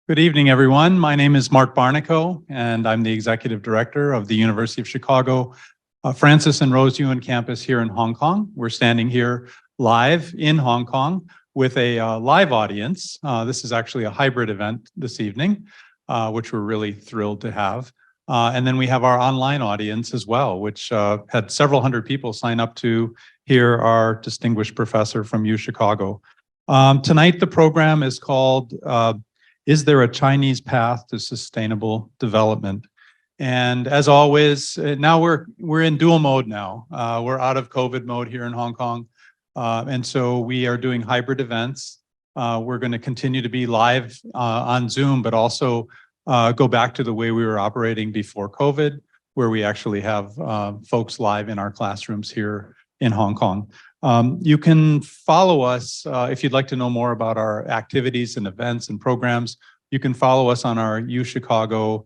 Good evening, everyone. My name is Mark Barnico, and I'm the Executive Director of the University of Chicago Francis and Rose Yuen campus here in Hong Kong. We're standing here live in Hong Kong with a live audience. This is actually a hybrid event this evening, which we're really thrilled to have. And then we have our online audience as well, which had several hundred people sign up to hear our distinguished professor from U Chicago. Tonight, the program is called Is There a Chinese Path to Sustainable Development? And as always, now we're in dual mode now. We're out of COVID mode here in Hong Kong. And so we are doing hybrid events. We're going to continue to be live on Zoom, but also go back to the way we were operating before COVID, where we actually have folks live in our classrooms here in Hong Kong. You can follow us if you'd like to know more about our activities and events and programs. You can follow us on our uchicago.hk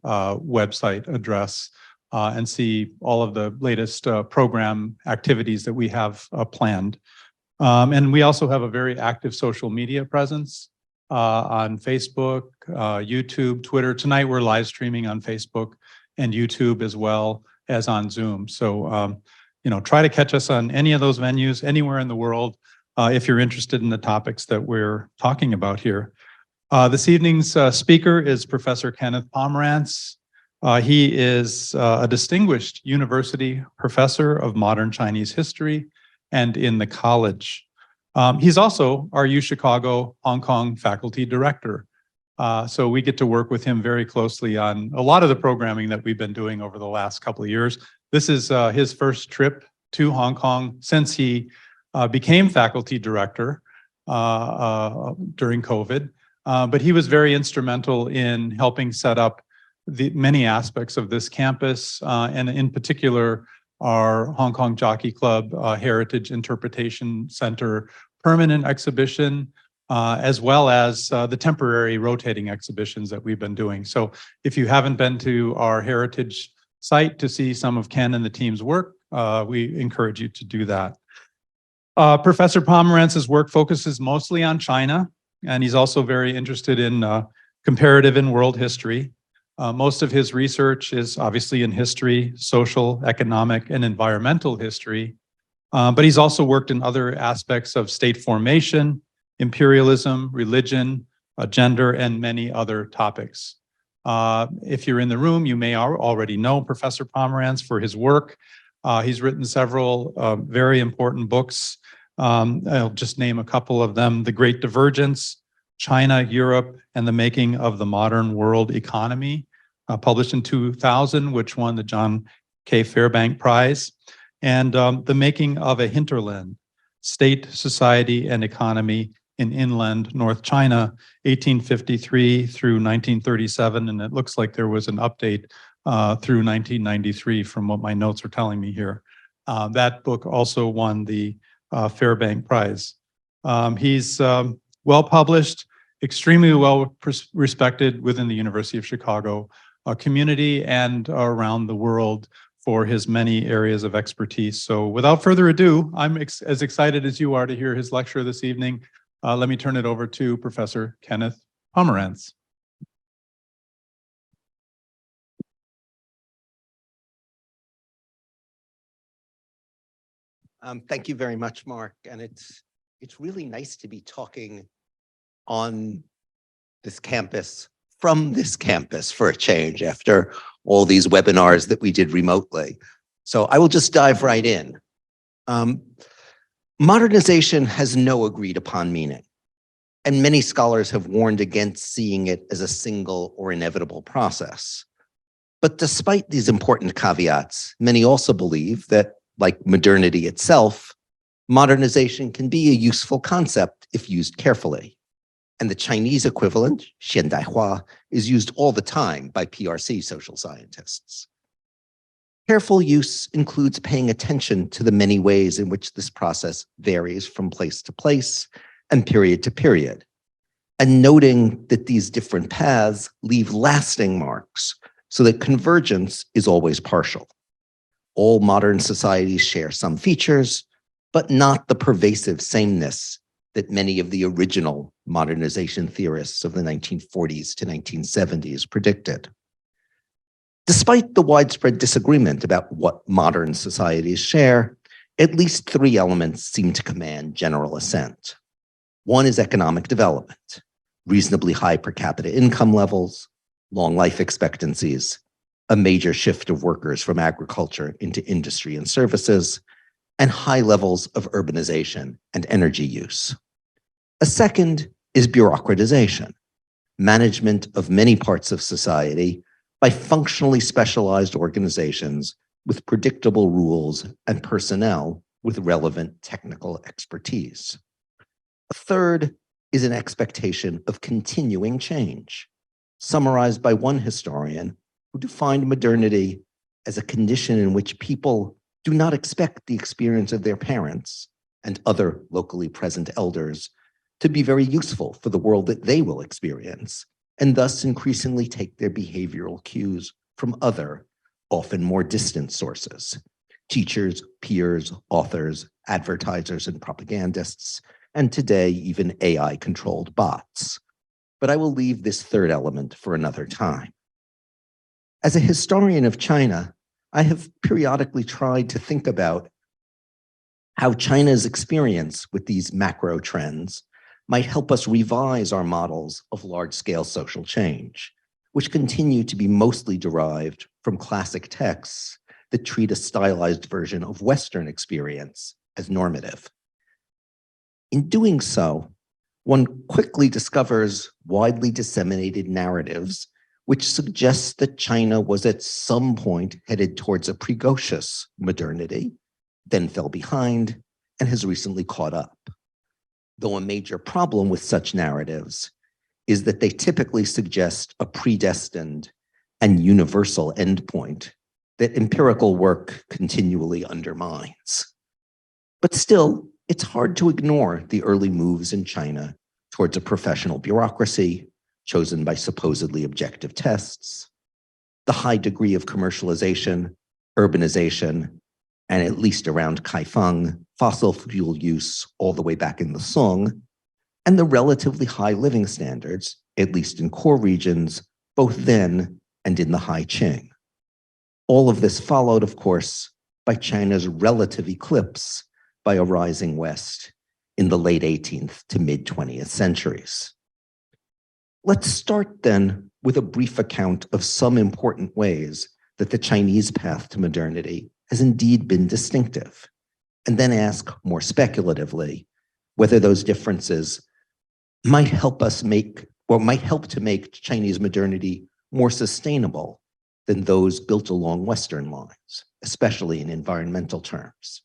website address and see all of the latest program activities that we have planned. And we also have a very active social media presence on Facebook, YouTube, Twitter. Tonight we're live streaming on Facebook and YouTube as well as on Zoom. So try to catch us on any of those venues anywhere in the world if you're interested in the topics that we're talking about here. This evening's speaker is Professor Kenneth Pomeranz. He is a distinguished university professor of modern Chinese history and in the college. He's also our U Chicago Hong Kong faculty director. So we get to work with him very closely on a lot of the programming that we've been doing over the last couple of years. This is his first trip to Hong Kong since he became faculty director during COVID. But he was very instrumental in helping set up the many aspects of this campus, and in particular, our Hong Kong Jockey Club Heritage Interpretation Center permanent exhibition, as well as the temporary rotating exhibitions that we've been doing. So if you haven't been to our heritage site to see some of Ken and the team's work, we encourage you to do that. Professor Pomeranz's work focuses mostly on China, and he's also very interested in comparative and world history. Most of his research is obviously in history, social, economic, and environmental history, but he's also worked in other aspects of state formation, imperialism, religion, gender, and many other topics. If you're in the room, you may already know Professor Pomeranz for his work. He's written several very important books. I'll just name a couple of them: The Great Divergence, China, Europe, and the Making of the Modern World Economy, published in 2000, which won the John K. Fairbank Prize, and The Making of a Hinterland, State, Society, and Economy in Inland North China, 1853 through 1937, and it looks like there was an update through 1993 from what my notes are telling me here. That book also won the Fairbank Prize. He's well published, extremely well respected within the University of Chicago community and around the world for his many areas of expertise. So without further ado, I'm as excited as you are to hear his lecture this evening. Let me turn it over to Professor Kenneth Pomeranz. Thank you very much, Mark. And it's really nice to be talking on this campus, from this campus for a change after all these webinars that we did remotely. So I will just dive right in. Modernization has no agreed upon meaning, and many scholars have warned against seeing it as a single or inevitable process. But despite these important caveats, many also believe that, like modernity itself, modernization can be a useful concept if used carefully. And the Chinese equivalent, 现代化, is used all the time by PRC social scientists. Careful use includes paying attention to the many ways in which this process varies from place to place and period to period, and noting that these different paths leave lasting marks so that convergence is always partial. All modern societies share some features, but not the pervasive sameness that many of the original modernization theorists of the 1940s to 1970s predicted. Despite the widespread disagreement about what modern societies share, at least three elements seem to command general assent. One is economic development, reasonably high per capita income levels, long life expectancies, a major shift of workers from agriculture into industry and services, and high levels of urbanization and energy use. A second is bureaucratization, management of many parts of society by functionally specialized organizations with predictable rules and personnel with relevant technical expertise. A third is an expectation of continuing change, summarized by one historian who defined modernity as a condition in which people do not expect the experience of their parents and other locally present elders to be very useful for the world that they will experience, and thus increasingly take their behavioral cues from other, often more distant sources: teachers, peers, authors, advertisers, and propagandists, and today even AI-controlled bots. But I will leave this third element for another time. As a historian of China, I have periodically tried to think about how China's experience with these macro trends might help us revise our models of large-scale social change, which continue to be mostly derived from classic texts that treat a stylized version of Western experience as normative. In doing so, one quickly discovers widely disseminated narratives which suggest that China was at some point headed towards a precocious modernity, then fell behind, and has recently caught up. Though a major problem with such narratives is that they typically suggest a predestined and universal endpoint that empirical work continually undermines. But still, it's hard to ignore the early moves in China towards a professional bureaucracy chosen by supposedly objective tests, the high degree of commercialization, urbanization, and at least around Kaifeng, fossil fuel use all the way back in the Song, and the relatively high living standards, at least in core regions, both then and in the High Qing. All of this followed, of course, by China's relative eclipse by a rising West in the late 18th to mid-20th centuries. Let's start then with a brief account of some important ways that the Chinese path to modernity has indeed been distinctive, and then ask more speculatively whether those differences might help to make Chinese modernity more sustainable than those built along Western lines, especially in environmental terms.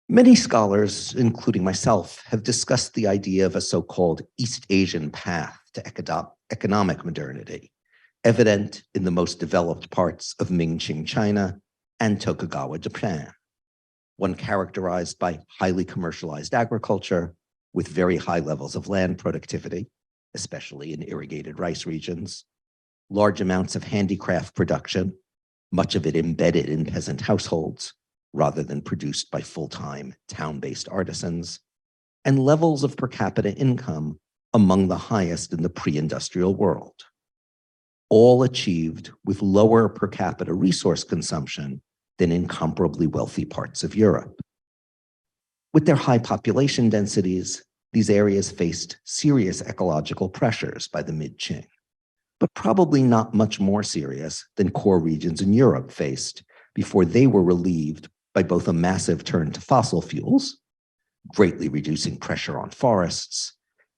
Many scholars, including myself, have discussed the idea of a so-called East Asian path to economic modernity, evident in the most developed parts of Ming-Qing China and Tokugawa Japan, one characterized by highly commercialized agriculture with very high levels of land productivity, especially in irrigated rice regions, large amounts of handicraft production, much of it embedded in peasant households, rather than produced by full-time town-based artisans, and levels of per capita income among the highest in the pre-industrial world, all achieved with lower per capita resource consumption than in comparably wealthy parts of Europe. With their high population densities, these areas faced serious ecological pressures by the mid-Qing, but probably not much more serious than core regions in Europe faced before they were relieved by both a massive turn to fossil fuels, greatly reducing pressure on forests,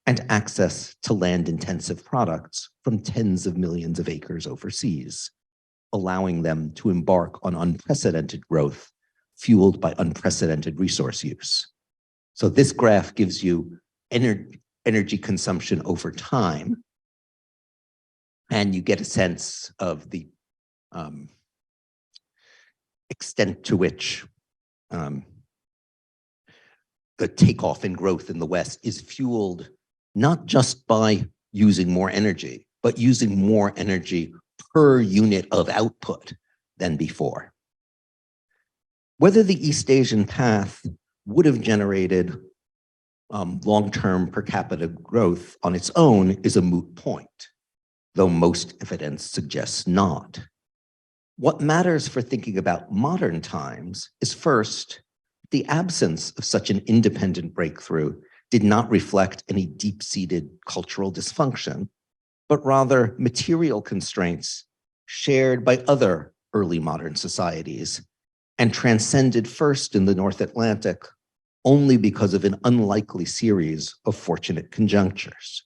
and access to land-intensive products from tens of millions of acres overseas, allowing them to embark on unprecedented growth fueled by unprecedented resource use. So this graph gives you energy consumption over time, and you get a sense of the extent to which the takeoff in growth in the West is fueled not just by using more energy, but using more energy per unit of output than before. Whether the East Asian path would have generated long-term per capita growth on its own is a moot point, though most evidence suggests not. What matters for thinking about modern times is first, the absence of such an independent breakthrough did not reflect any deep-seated cultural dysfunction, but rather material constraints shared by other early modern societies and transcended first in the North Atlantic only because of an unlikely series of fortunate conjunctures.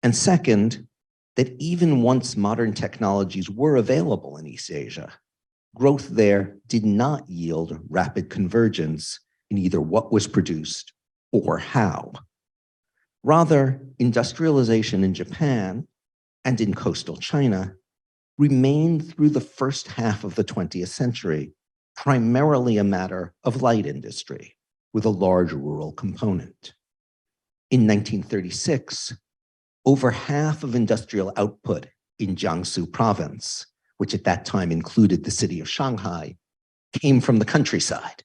And second, that even once modern technologies were available in East Asia, growth there did not yield rapid convergence in either what was produced or how. Rather, industrialization in Japan and in coastal China remained through the first half of the 20th century primarily a matter of light industry with a large rural component. In 1936, over half of industrial output in Jiangsu province, which at that time included the city of Shanghai, came from the countryside.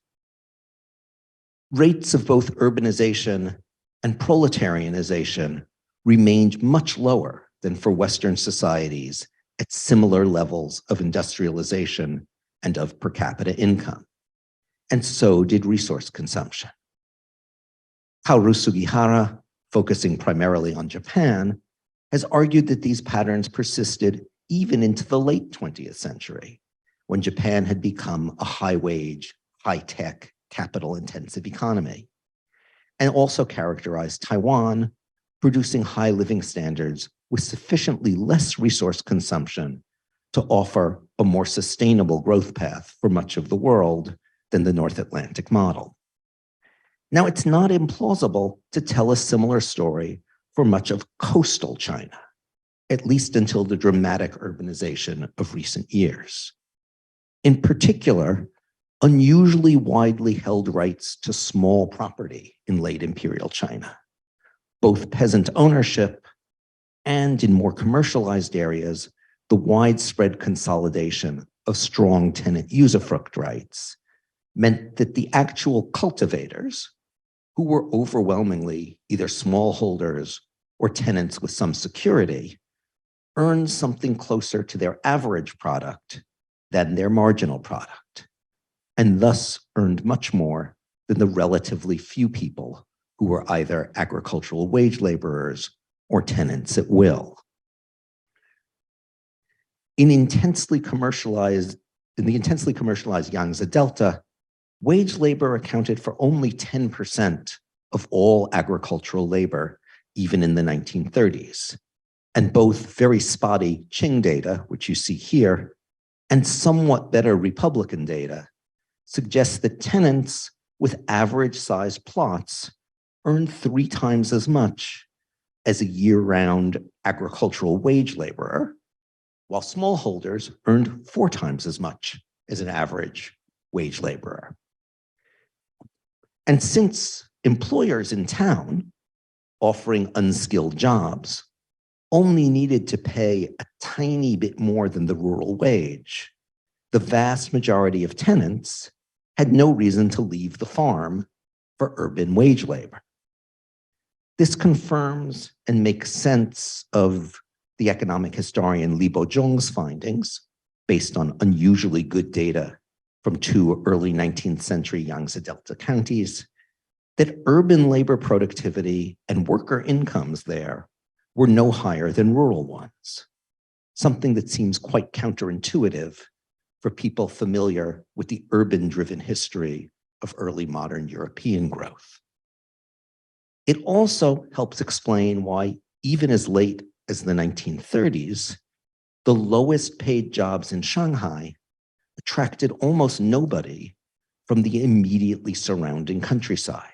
Rates of both urbanization and proletarianization remained much lower than for Western societies at similar levels of industrialization and of per capita income. And so did resource consumption. Haru Sugihara, focusing primarily on Japan, has argued that these patterns persisted even into the late 20th century, when Japan had become a high-wage, high-tech, capital-intensive economy, and also characterized Taiwan, producing high living standards with sufficiently less resource consumption to offer a more sustainable growth path for much of the world than the North Atlantic model. Now, it's not implausible to tell a similar story for much of coastal China, at least until the dramatic urbanization of recent years. In particular, unusually widely held rights to small property in late imperial China, both peasant ownership and in more commercialized areas, the widespread consolidation of strong tenant usufruct rights meant that the actual cultivators, who were overwhelmingly either smallholders or tenants with some security, earned something closer to their average product than their marginal product, and thus earned much more than the relatively few people who were either agricultural wage laborers or tenants at will. In the intensely commercialized Yangtze Delta, wage labor accounted for only 10% of all agricultural labor, even in the 1930s. And both very spotty Qing data, which you see here, and somewhat better Republican data suggests that tenants with average-sized plots earned 3 times as much as a year-round agricultural wage laborer, while smallholders earned 4 times as much as an average wage laborer. And since employers in town offering unskilled jobs only needed to pay a tiny bit more than the rural wage, the vast majority of tenants had no reason to leave the farm for urban wage labor. This confirms and makes sense of the economic historian Li Bozhong's findings, based on unusually good data from 2 early 19th century Yangtze Delta counties, that urban labor productivity and worker incomes there were no higher than rural ones, something that seems quite counterintuitive for people familiar with the urban-driven history of early modern European growth. It also helps explain why, even as late as the 1930s, the lowest paid jobs in Shanghai attracted almost nobody from the immediately surrounding countryside.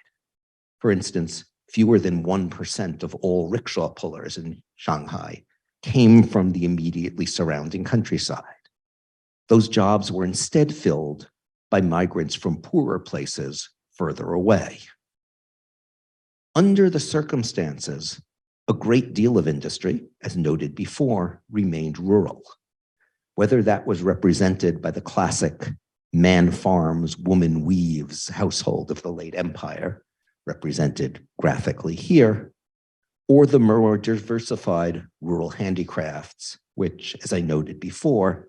For instance, fewer than 1% of all rickshaw pullers in Shanghai came from the immediately surrounding countryside. Those jobs were instead filled by migrants from poorer places further away. Under the circumstances, a great deal of industry, as noted before, remained rural. Whether that was represented by the classic man farms, woman weaves household of the late empire, represented graphically here, or the more diversified rural handicrafts, which, as I noted before,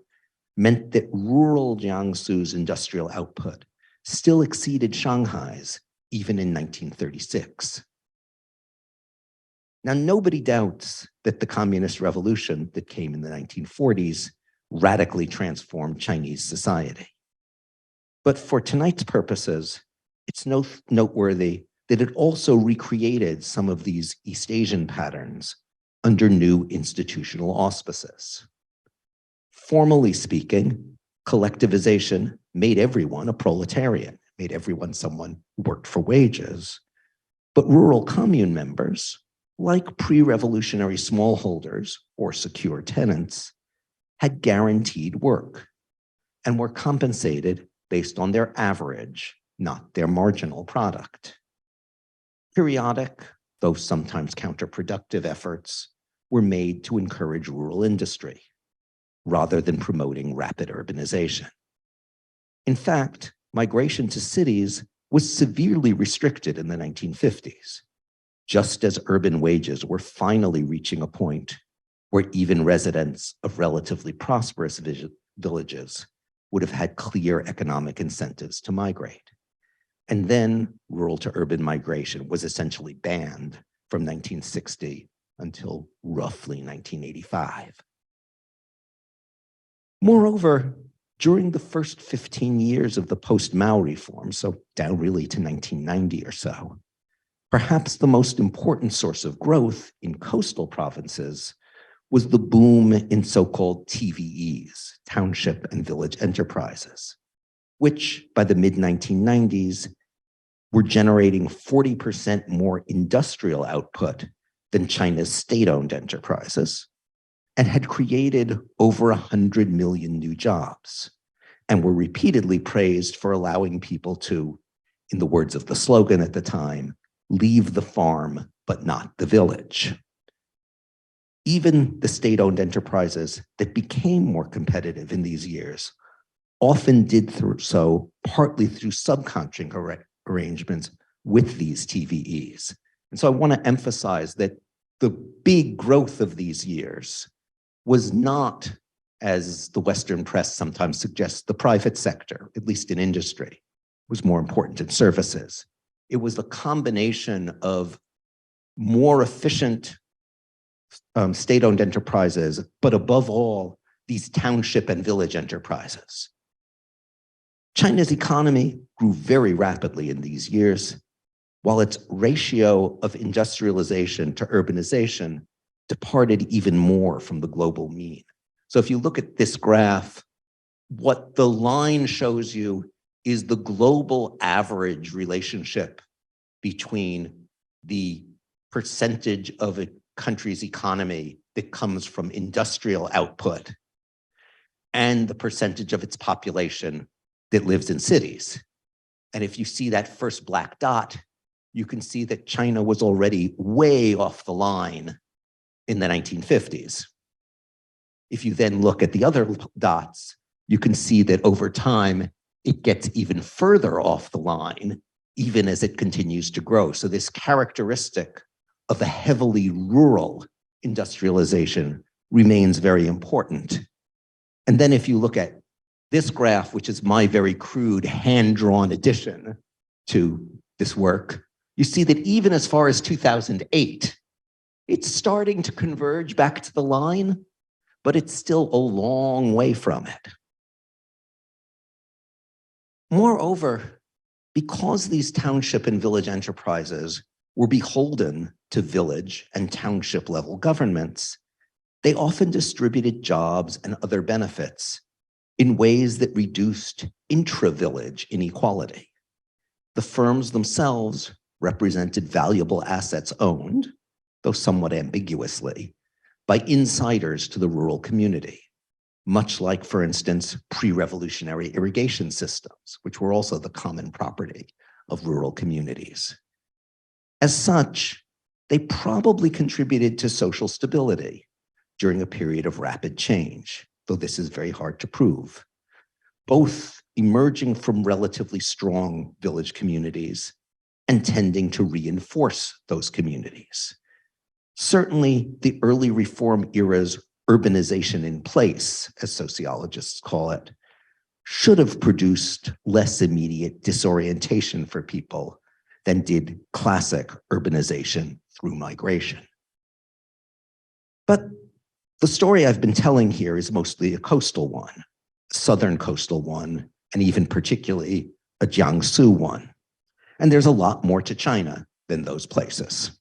meant that rural Jiangsu's industrial output still exceeded Shanghai's even in 1936. Now, nobody doubts that the communist revolution that came in the 1940s radically transformed Chinese society. But for tonight's purposes, it's noteworthy that it also recreated some of these East Asian patterns under new institutional auspices. Formally speaking, collectivization made everyone a proletarian, made everyone someone who worked for wages. But rural commune members, like pre-revolutionary smallholders or secure tenants, had guaranteed work and were compensated based on their average, not their marginal product. Periodic, though sometimes counterproductive efforts were made to encourage rural industry rather than promoting rapid urbanization. In fact, migration to cities was severely restricted in the 1950s, just as urban wages were finally reaching a point where even residents of relatively prosperous villages would have had clear economic incentives to migrate. And then rural to urban migration was essentially banned from 1960 until roughly 1985. Moreover, during the first 15 years of the post-Mao reform, so down really to 1990 or so, perhaps the most important source of growth in coastal provinces was the boom in so-called TVEs, township and village enterprises, which by the mid-1990s were generating 40% more industrial output than China's state-owned enterprises, and had created over 100 million new jobs, and were repeatedly praised for allowing people to, in the words of the slogan at the time, leave the farm but not the village. Even the state-owned enterprises that became more competitive in these years often did so partly through subcontracting arrangements with these TVEs. And so I want to emphasize that the big growth of these years was not, as the Western press sometimes suggests, the private sector, at least in industry, was more important in services. It was a combination of more efficient state-owned enterprises, but above all, these township and village enterprises. China's economy grew very rapidly in these years, while its ratio of industrialization to urbanization departed even more from the global mean. So if you look at this graph, what the line shows you is the global average relationship between the percentage of a country's economy that comes from industrial output and the percentage of its population that lives in cities. And if you see that first black dot, you can see that China was already way off the line in the 1950s. If you then look at the other dots, you can see that over time, it gets even further off the line, even as it continues to grow. So this characteristic of a heavily rural industrialization remains very important. And then if you look at this graph, which is my very crude hand-drawn addition to this work, you see that even as far as 2008, it's starting to converge back to the line, but it's still a long way from it. Moreover, because these township and village enterprises were beholden to village and township level governments, they often distributed jobs and other benefits in ways that reduced intra-village inequality. The firms themselves represented valuable assets owned, though somewhat ambiguously, by insiders to the rural community, much like, for instance, pre-revolutionary irrigation systems, which were also the common property of rural communities. As such, they probably contributed to social stability during a period of rapid change, though this is very hard to prove, both emerging from relatively strong village communities and tending to reinforce those communities. Certainly, the early reform era's urbanization in place, as sociologists call it, should have produced less immediate disorientation for people than did classic urbanization through migration. But the story I've been telling here is mostly a coastal one, a southern coastal one, and even particularly a Jiangsu one. And there's a lot more to China than those places.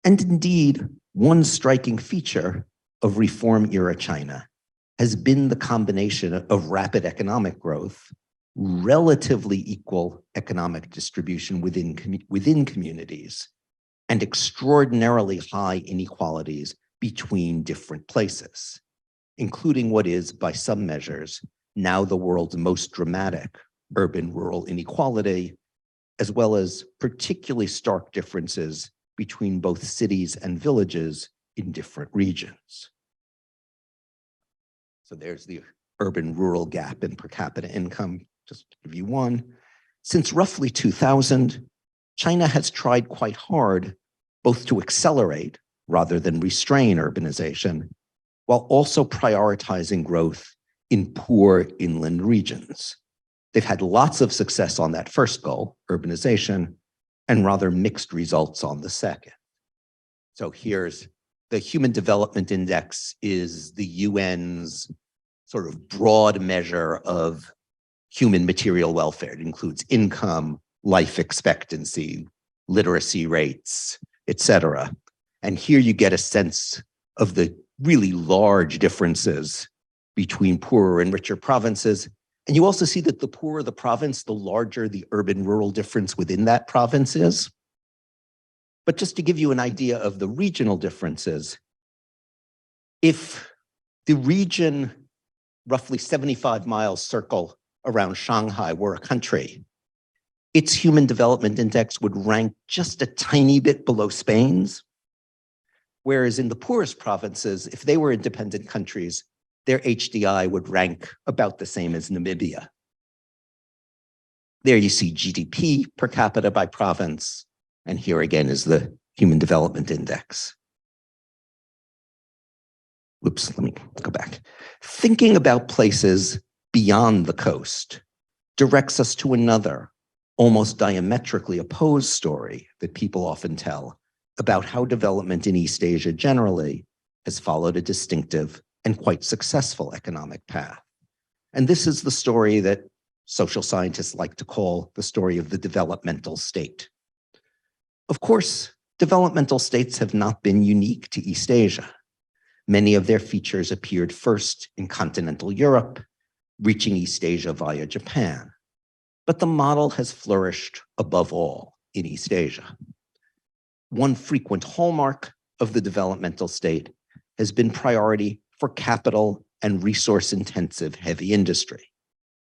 And indeed, one striking feature of reform-era China has been the combination of rapid economic growth, relatively equal economic distribution within communities, and extraordinarily high inequalities between different places, including what is, by some measures, now the world's most dramatic urban-rural inequality, as well as particularly stark differences between both cities and villages in different regions. So there's the urban-rural gap in per capita income, just to give you one. Since roughly 2000, China has tried quite hard both to accelerate rather than restrain urbanization, while also prioritizing growth in poor inland regions. They've had lots of success on that first goal, urbanization, and rather mixed results on the second. So here's the Human Development Index is the UN's sort of broad measure of human material welfare. It includes income, life expectancy, literacy rates, etc. And here you get a sense of the really large differences between poorer and richer provinces. And you also see that the poorer the province, the larger the urban-rural difference within that province is. But just to give you an idea of the regional differences, if the region roughly 75 miles circle around Shanghai were a country, its Human Development Index would rank just a tiny bit below Spain's, whereas in the poorest provinces, if they were independent countries, their HDI would rank about the same as Namibia. There you see GDP per capita by province, and here again is the Human Development Index. Whoops, let me go back. Thinking about places beyond the coast directs us to another, almost diametrically opposed story that people often tell about how development in East Asia generally has followed a distinctive and quite successful economic path. And this is the story that social scientists like to call the story of the developmental state. Of course, developmental states have not been unique to East Asia. Many of their features appeared first in continental Europe, reaching East Asia via Japan. But the model has flourished above all in East Asia. One frequent hallmark of the developmental state has been priority for capital and resource-intensive heavy industry,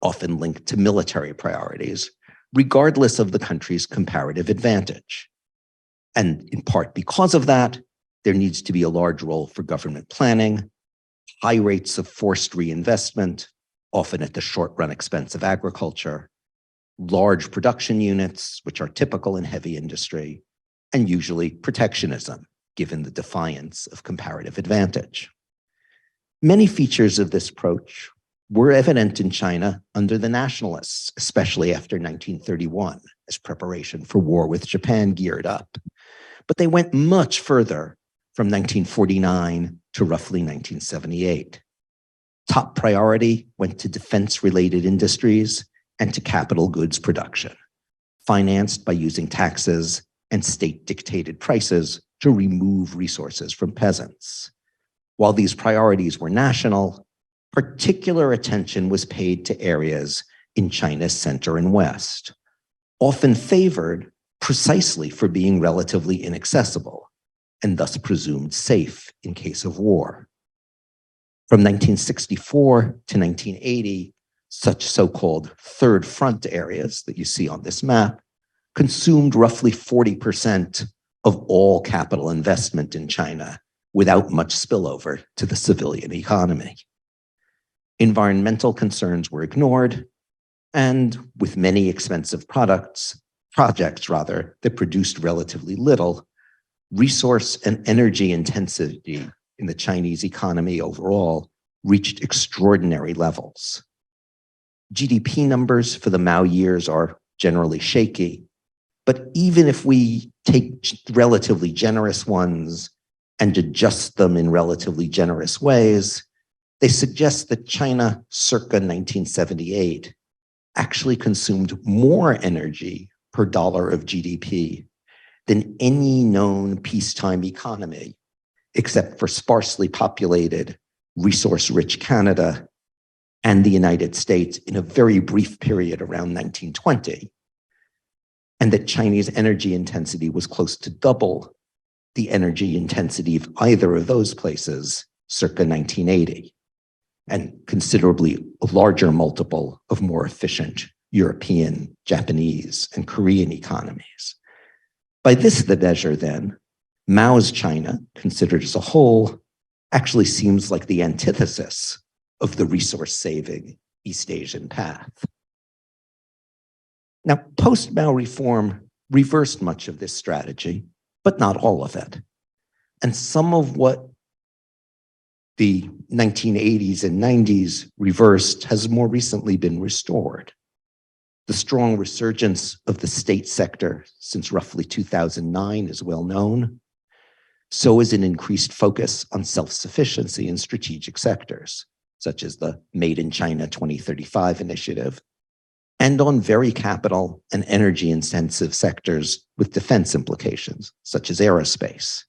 often linked to military priorities, regardless of the country's comparative advantage. And in part because of that, there needs to be a large role for government planning, high rates of forced reinvestment, often at the short-run expense of agriculture, large production units, which are typical in heavy industry, and usually protectionism, given the defiance of comparative advantage. Many features of this approach were evident in China under the nationalists, especially after 1931, as preparation for war with Japan geared up. But they went much further from 1949 to roughly 1978. Top priority went to defense-related industries and to capital goods production, financed by using taxes and state-dictated prices to remove resources from peasants. While these priorities were national, particular attention was paid to areas in China's center and west, often favored precisely for being relatively inaccessible and thus presumed safe in case of war. From 1964 to 1980, such so-called third front areas that you see on this map consumed roughly 40% of all capital investment in China without much spillover to the civilian economy. Environmental concerns were ignored, and with many expensive products, projects that produced relatively little, resource and energy intensity in the Chinese economy overall reached extraordinary levels. GDP numbers for the Mao years are generally shaky, but even if we take relatively generous ones and adjust them in relatively generous ways, they suggest that China circa 1978 actually consumed more energy per dollar of GDP than any known peacetime economy, except for sparsely populated, resource-rich Canada and the United States in a very brief period around 1920, and that Chinese energy intensity was close to double the energy intensity of either of those places circa 1980, and considerably a larger multiple of more efficient European, Japanese, and Korean economies. By this the measure then, Mao's China, considered as a whole, actually seems like the antithesis of the resource-saving East Asian path. Now, post-Mao reform reversed much of this strategy, but not all of it. And some of what the 1980s and 90s reversed has more recently been restored. The strong resurgence of the state sector since roughly 2009 is well known. So is an increased focus on self-sufficiency in strategic sectors, such as the Made in China 2035 initiative, and on very capital and energy-intensive sectors with defense implications, such as aerospace.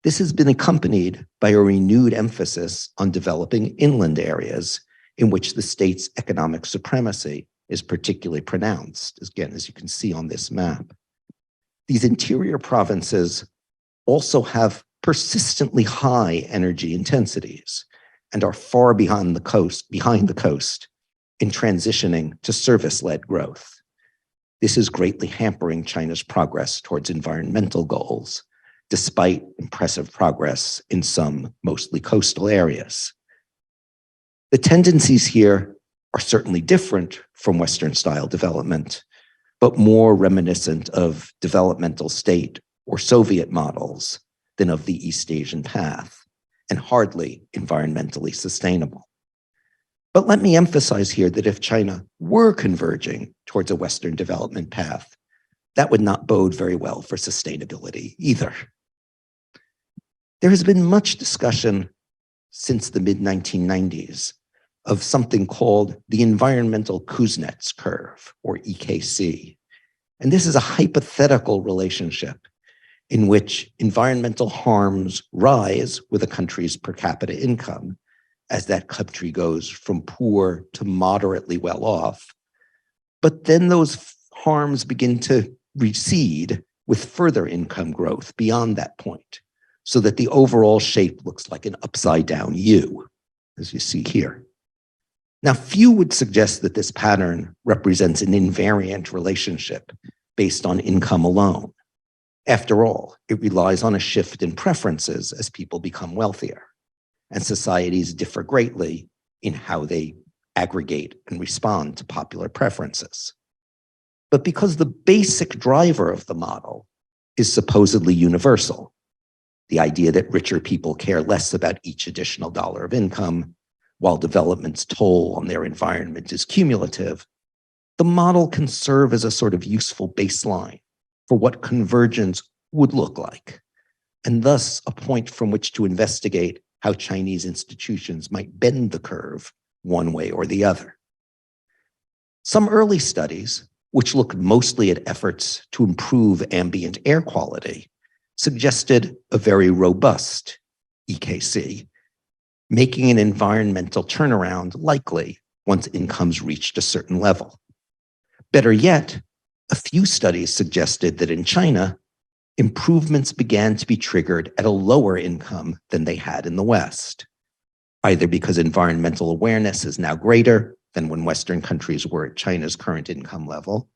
This has been accompanied by a renewed emphasis on developing inland areas in which the state's economic supremacy is particularly pronounced, again, as you can see on this map. These interior provinces also have persistently high energy intensities and are far behind the coast in transitioning to service-led growth. This is greatly hampering China's progress towards environmental goals, despite impressive progress in some mostly coastal areas. The tendencies here are certainly different from Western-style development, but more reminiscent of developmental state or Soviet models than of the East Asian path, and hardly environmentally sustainable. But let me emphasize here that if China were converging towards a Western development path, that would not bode very well for sustainability either. There has been much discussion since the mid-1990s of something called the environmental Kuznets curve, or EKC. And this is a hypothetical relationship in which environmental harms rise with a country's per capita income as that country goes from poor to moderately well off. But then those harms begin to recede with further income growth beyond that point, so that the overall shape looks like an upside down U, as you see here. Now, few would suggest that this pattern represents an invariant relationship based on income alone. After all, it relies on a shift in preferences as people become wealthier, and societies differ greatly in how they aggregate and respond to popular preferences. But because the basic driver of the model is supposedly universal, the idea that richer people care less about each additional dollar of income, while development's toll on their environment is cumulative, the model can serve as a sort of useful baseline for what convergence would look like, and thus a point from which to investigate how Chinese institutions might bend the curve one way or the other. Some early studies, which looked mostly at efforts to improve ambient air quality, suggested a very robust EKC, making an environmental turnaround likely once incomes reached a certain level. Better yet, a few studies suggested that in China, improvements began to be triggered at a lower income than they had in the West, either because environmental awareness is now greater than when Western countries were at China's current income level,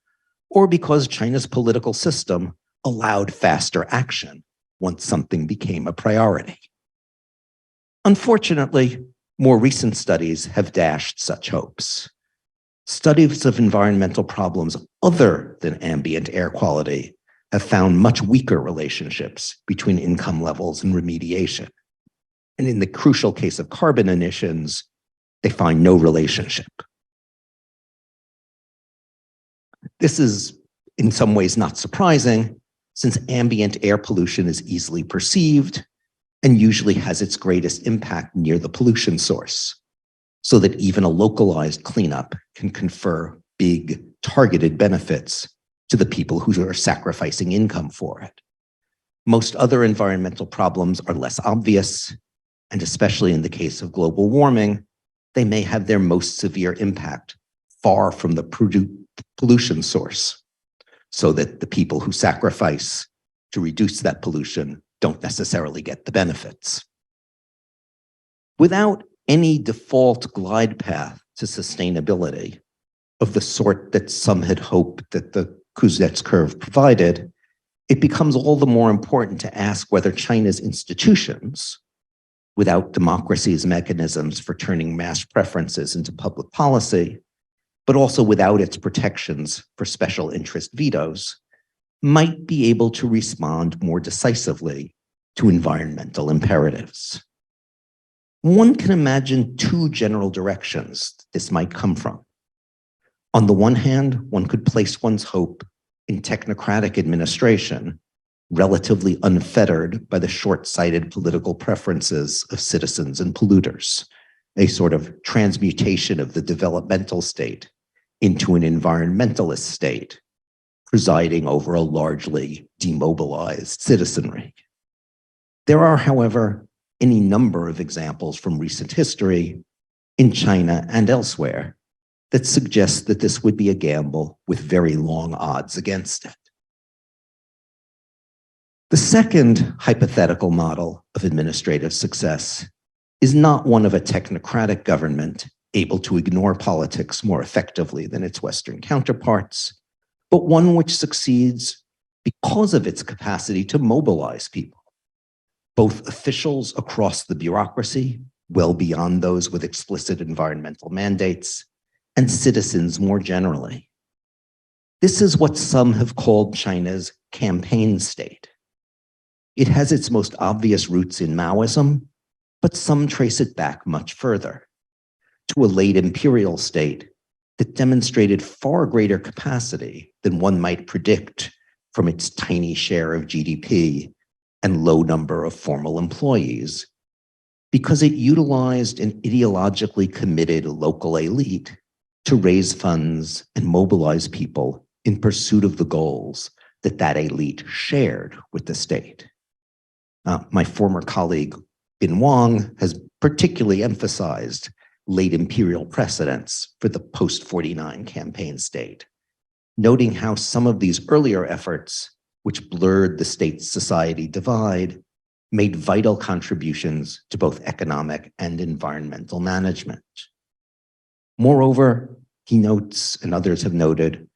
or because China's political system allowed faster action once something became a priority. Unfortunately, more recent studies have dashed such hopes. Studies of environmental problems other than ambient air quality have found much weaker relationships between income levels and remediation. And in the crucial case of carbon emissions, they find no relationship. This is in some ways not surprising, since ambient air pollution is easily perceived and usually has its greatest impact near the pollution source, so that even a localized cleanup can confer big targeted benefits to the people who are sacrificing income for it. Most other environmental problems are less obvious, and especially in the case of global warming, they may have their most severe impact far from the pollution source, so that the people who sacrifice to reduce that pollution don't necessarily get the benefits. Without any default glide path to sustainability of the sort that some had hoped that the Kuznets curve provided, it becomes all the more important to ask whether China's institutions, without democracy's mechanisms for turning mass preferences into public policy, but also without its protections for special interest vetoes, might be able to respond more decisively to environmental imperatives. One can imagine two general directions this might come from. On the one hand, one could place one's hope in technocratic administration, relatively unfettered by the short-sighted political preferences of citizens and polluters, a sort of transmutation of the developmental state into an environmentalist state, presiding over a largely demobilized citizenry. There are, however, any number of examples from recent history in China and elsewhere that suggest that this would be a gamble with very long odds against it. The second hypothetical model of administrative success is not one of a technocratic government able to ignore politics more effectively than its Western counterparts, but one which succeeds because of its capacity to mobilize people, both officials across the bureaucracy, well beyond those with explicit environmental mandates, and citizens more generally. This is what some have called China's campaign state. It has its most obvious roots in Maoism, but some trace it back much further, to a late imperial state that demonstrated far greater capacity than one might predict from its tiny share of GDP and low number of formal employees, because it utilized an ideologically committed local elite to raise funds and mobilize people in pursuit of the goals that that elite shared with the state. My former colleague, Bin Wang, has particularly emphasized late imperial precedents for the post-49 campaign state, noting how some of these earlier efforts, which blurred the state-society divide, made vital contributions to both economic and environmental management. Moreover, he notes, and others have noted,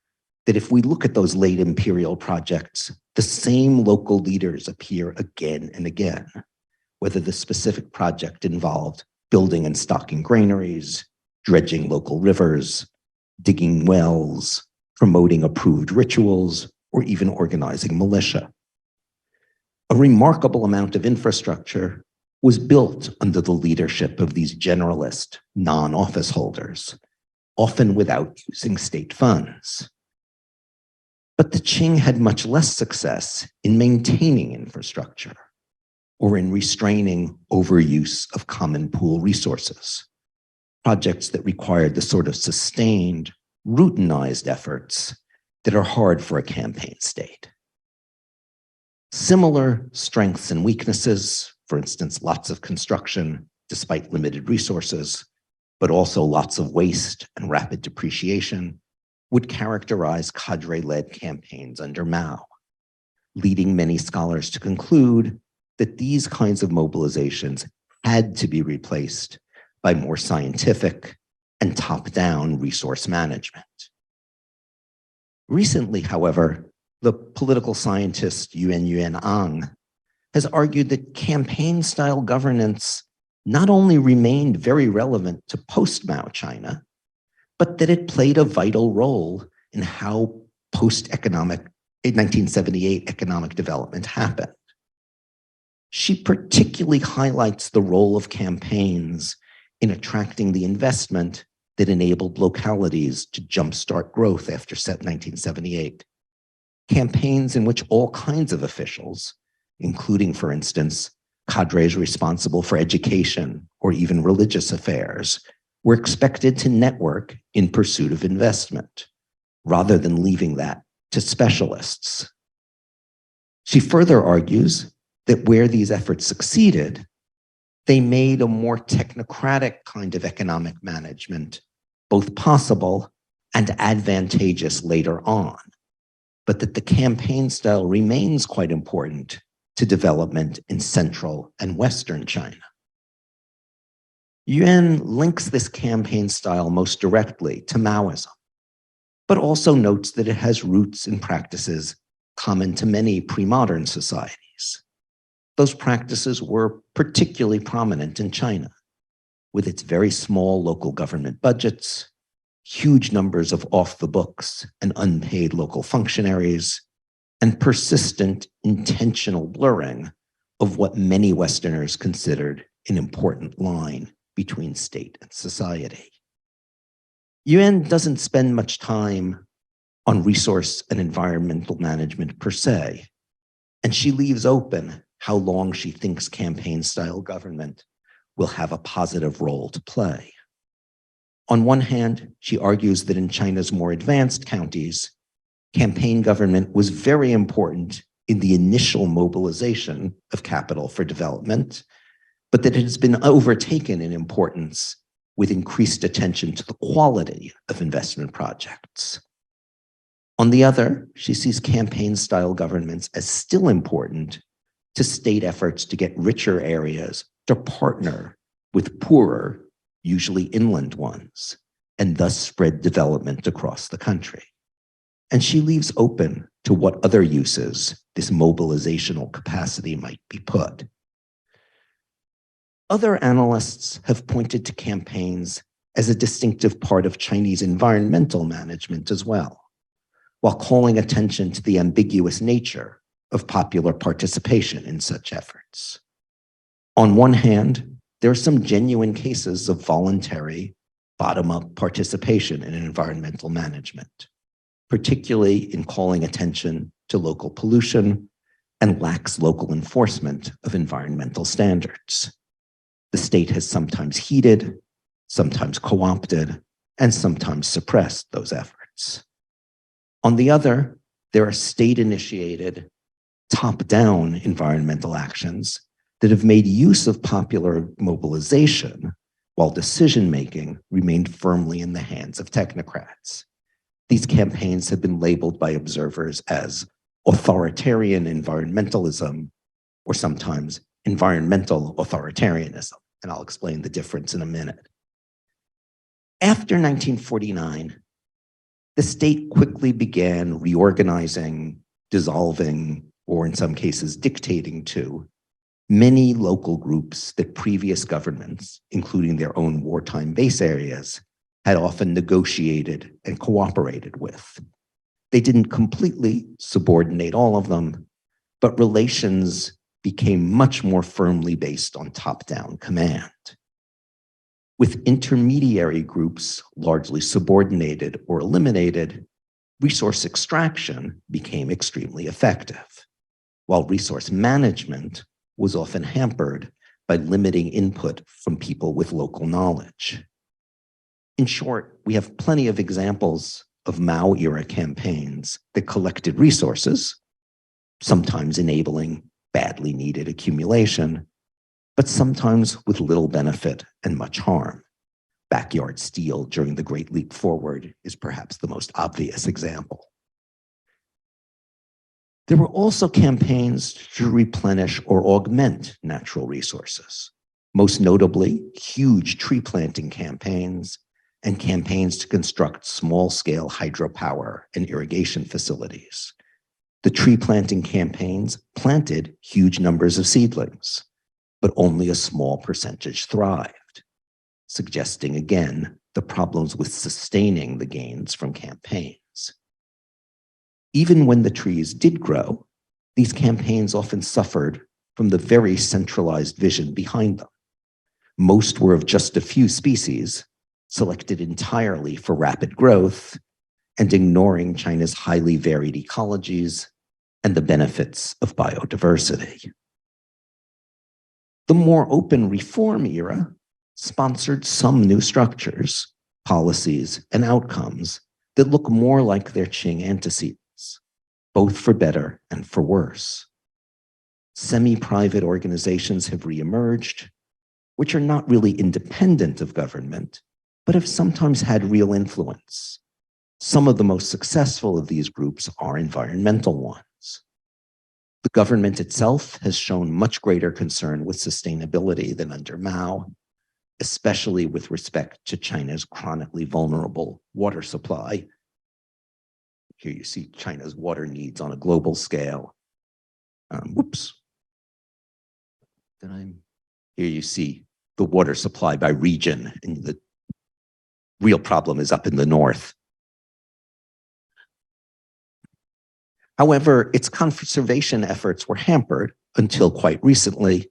that if we look at those late imperial projects, the same local leaders appear again and again, whether the specific project involved building and stocking granaries, dredging local rivers, digging wells, promoting approved rituals, or even organizing militia. A remarkable amount of infrastructure was built under the leadership of these generalist non-office holders, often without using state funds. But the Qing had much less success in maintaining infrastructure or in restraining overuse of common pool resources, projects that required the sort of sustained, routinized efforts that are hard for a campaign state. Similar strengths and weaknesses, for instance, lots of construction despite limited resources, but also lots of waste and rapid depreciation, would characterize cadre-led campaigns under Mao, leading many scholars to conclude that these kinds of mobilizations had to be replaced by more scientific and top-down resource management. Recently, however, the political scientist Yuan Ang has argued that campaign-style governance not only remained very relevant to post-Mao China, but that it played a vital role in how post-economic 1978 economic development happened. She particularly highlights the role of campaigns in attracting the investment that enabled localities to jumpstart growth after 1978. Campaigns in which all kinds of officials, including, for instance, cadres responsible for education or even religious affairs, were expected to network in pursuit of investment, rather than leaving that to specialists. She further argues that where these efforts succeeded, they made a more technocratic kind of economic management both possible and advantageous later on, but that the campaign style remains quite important to development in Central and Western China. Yuan links this campaign style most directly to Maoism, but also notes that it has roots in practices common to many pre-modern societies. Those practices were particularly prominent in China, with its very small local government budgets, huge numbers of off-the-books and unpaid local functionaries, and persistent intentional blurring of what many Westerners considered an important line between state and society. Yuan doesn't spend much time on resource and environmental management per se, and she leaves open how long she thinks campaign-style government will have a positive role to play. On one hand, she argues that in China's more advanced counties, campaign government was very important in the initial mobilization of capital for development, but that it has been overtaken in importance with increased attention to the quality of investment projects. On the other, she sees campaign-style governments as still important to state efforts to get richer areas to partner with poorer, usually inland ones, and thus spread development across the country. And she leaves open to what other uses this mobilizational capacity might be put. Other analysts have pointed to campaigns as a distinctive part of Chinese environmental management as well, while calling attention to the ambiguous nature of popular participation in such efforts. On one hand, there are some genuine cases of voluntary, bottom-up participation in environmental management, particularly in calling attention to local pollution and lax local enforcement of environmental standards. The state has sometimes heeded, sometimes co-opted, and sometimes suppressed those efforts. On the other, there are state-initiated, top-down environmental actions that have made use of popular mobilization while decision-making remained firmly in the hands of technocrats. These campaigns have been labeled by observers as authoritarian environmentalism, or sometimes environmental authoritarianism, and I'll explain the difference in a minute. After 1949, the state quickly began reorganizing, dissolving, or in some cases dictating to many local groups that previous governments, including their own wartime base areas, had often negotiated and cooperated with. They didn't completely subordinate all of them, but relations became much more firmly based on top-down command. With intermediary groups largely subordinated or eliminated, resource extraction became extremely effective, while resource management was often hampered by limiting input from people with local knowledge. In short, we have plenty of examples of Mao-era campaigns that collected resources, sometimes enabling badly needed accumulation, but sometimes with little benefit and much harm. Backyard steel during the Great Leap Forward is perhaps the most obvious example. There were also campaigns to replenish or augment natural resources, most notably huge tree planting campaigns and campaigns to construct small-scale hydropower and irrigation facilities. The tree planting campaigns planted huge numbers of seedlings, but only a small percentage thrived, suggesting again the problems with sustaining the gains from campaigns. Even when the trees did grow, these campaigns often suffered from the very centralized vision behind them. Most were of just a few species, selected entirely for rapid growth, and ignoring China's highly varied ecologies and the benefits of biodiversity. The more open reform era sponsored some new structures, policies, and outcomes that look more like their Qing antecedents, both for better and for worse. Semi-private organizations have reemerged, which are not really independent of government, but have sometimes had real influence. Some of the most successful of these groups are environmental ones. The government itself has shown much greater concern with sustainability than under Mao, especially with respect to China's chronically vulnerable water supply. Here you see China's water needs on a global scale. Here you see the water supply by region, and the real problem is up in the north. However, its conservation efforts were hampered until quite recently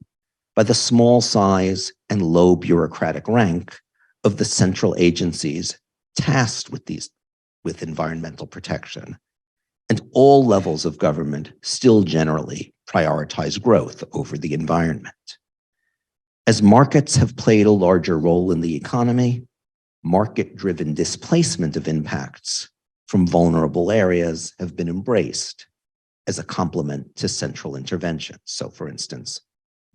by the small size and low bureaucratic rank of the central agencies tasked with environmental protection. And all levels of government still generally prioritize growth over the environment. As markets have played a larger role in the economy, market-driven displacement of impacts from vulnerable areas have been embraced as a complement to central interventions. So for instance,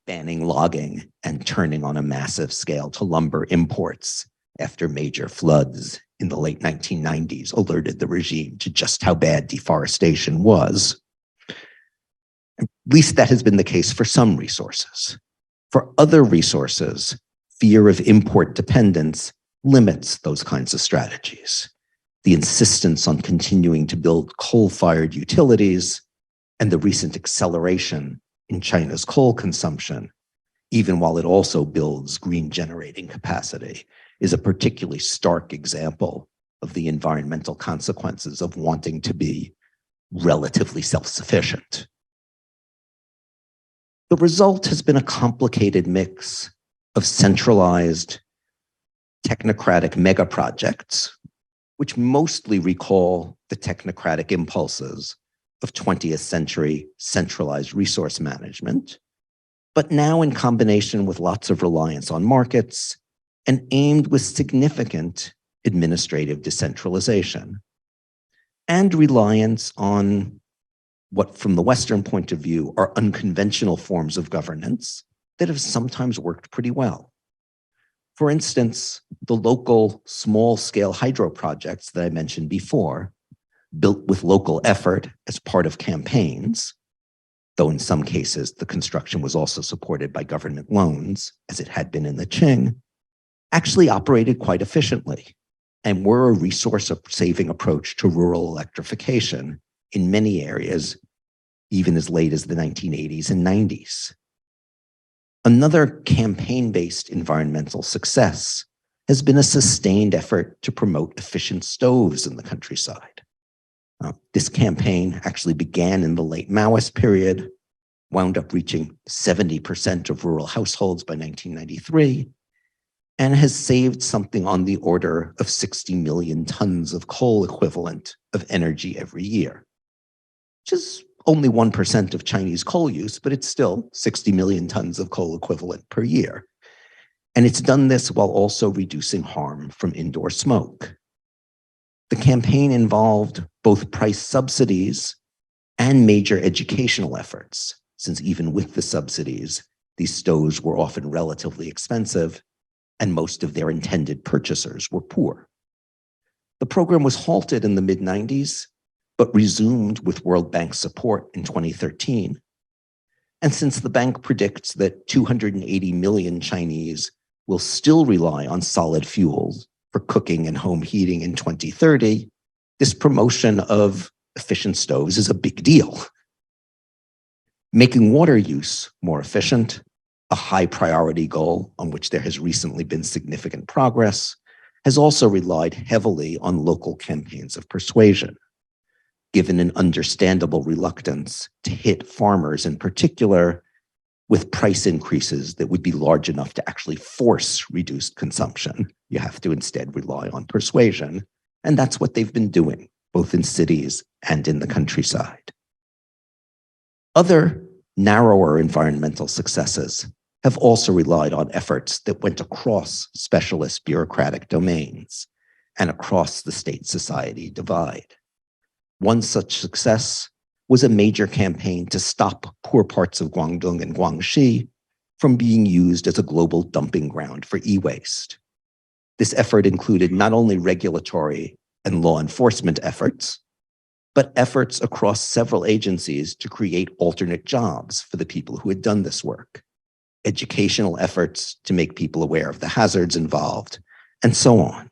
banning logging and turning on a massive scale to lumber imports after major floods in the late 1990s alerted the regime to just how bad deforestation was. At least that has been the case for some resources. For other resources, fear of import dependence limits those kinds of strategies. The insistence on continuing to build coal-fired utilities and the recent acceleration in China's coal consumption, even while it also builds green generating capacity, is a particularly stark example of the environmental consequences of wanting to be relatively self-sufficient. The result has been a complicated mix of centralized technocratic mega projects, which mostly recall the technocratic impulses of 20th century centralized resource management, but now in combination with lots of reliance on markets and aimed with significant administrative decentralization and reliance on what, from the Western point of view, are unconventional forms of governance that have sometimes worked pretty well. For instance, the local small-scale hydro projects that I mentioned before, built with local effort as part of campaigns, though in some cases the construction was also supported by government loans, as it had been in the Qing, actually operated quite efficiently and were a resource-saving approach to rural electrification in many areas, even as late as the 1980s and 90s. Another campaign-based environmental success has been a sustained effort to promote efficient stoves in the countryside. This campaign actually began in the late Maoist period, wound up reaching 70% of rural households by 1993, and has saved something on the order of 60 million tons of coal equivalent of energy every year, which is only 1% of Chinese coal use, but it's still 60 million tons of coal equivalent per year. And it's done this while also reducing harm from indoor smoke. The campaign involved both price subsidies and major educational efforts, since even with the subsidies, these stoves were often relatively expensive and most of their intended purchasers were poor. The program was halted in the mid-90s, but resumed with World Bank support in 2013. And since the bank predicts that 280 million Chinese will still rely on solid fuels for cooking and home heating in 2030, this promotion of efficient stoves is a big deal. Making water use more efficient, a high priority goal on which there has recently been significant progress, has also relied heavily on local campaigns of persuasion, given an understandable reluctance to hit farmers in particular with price increases that would be large enough to actually force reduced consumption. You have to instead rely on persuasion, and that's what they've been doing, both in cities and in the countryside. Other narrower environmental successes have also relied on efforts that went across specialist bureaucratic domains and across the state-society divide. One such success was a major campaign to stop poor parts of Guangdong and Guangxi from being used as a global dumping ground for e-waste. This effort included not only regulatory and law enforcement efforts, but efforts across several agencies to create alternate jobs for the people who had done this work, educational efforts to make people aware of the hazards involved, and so on.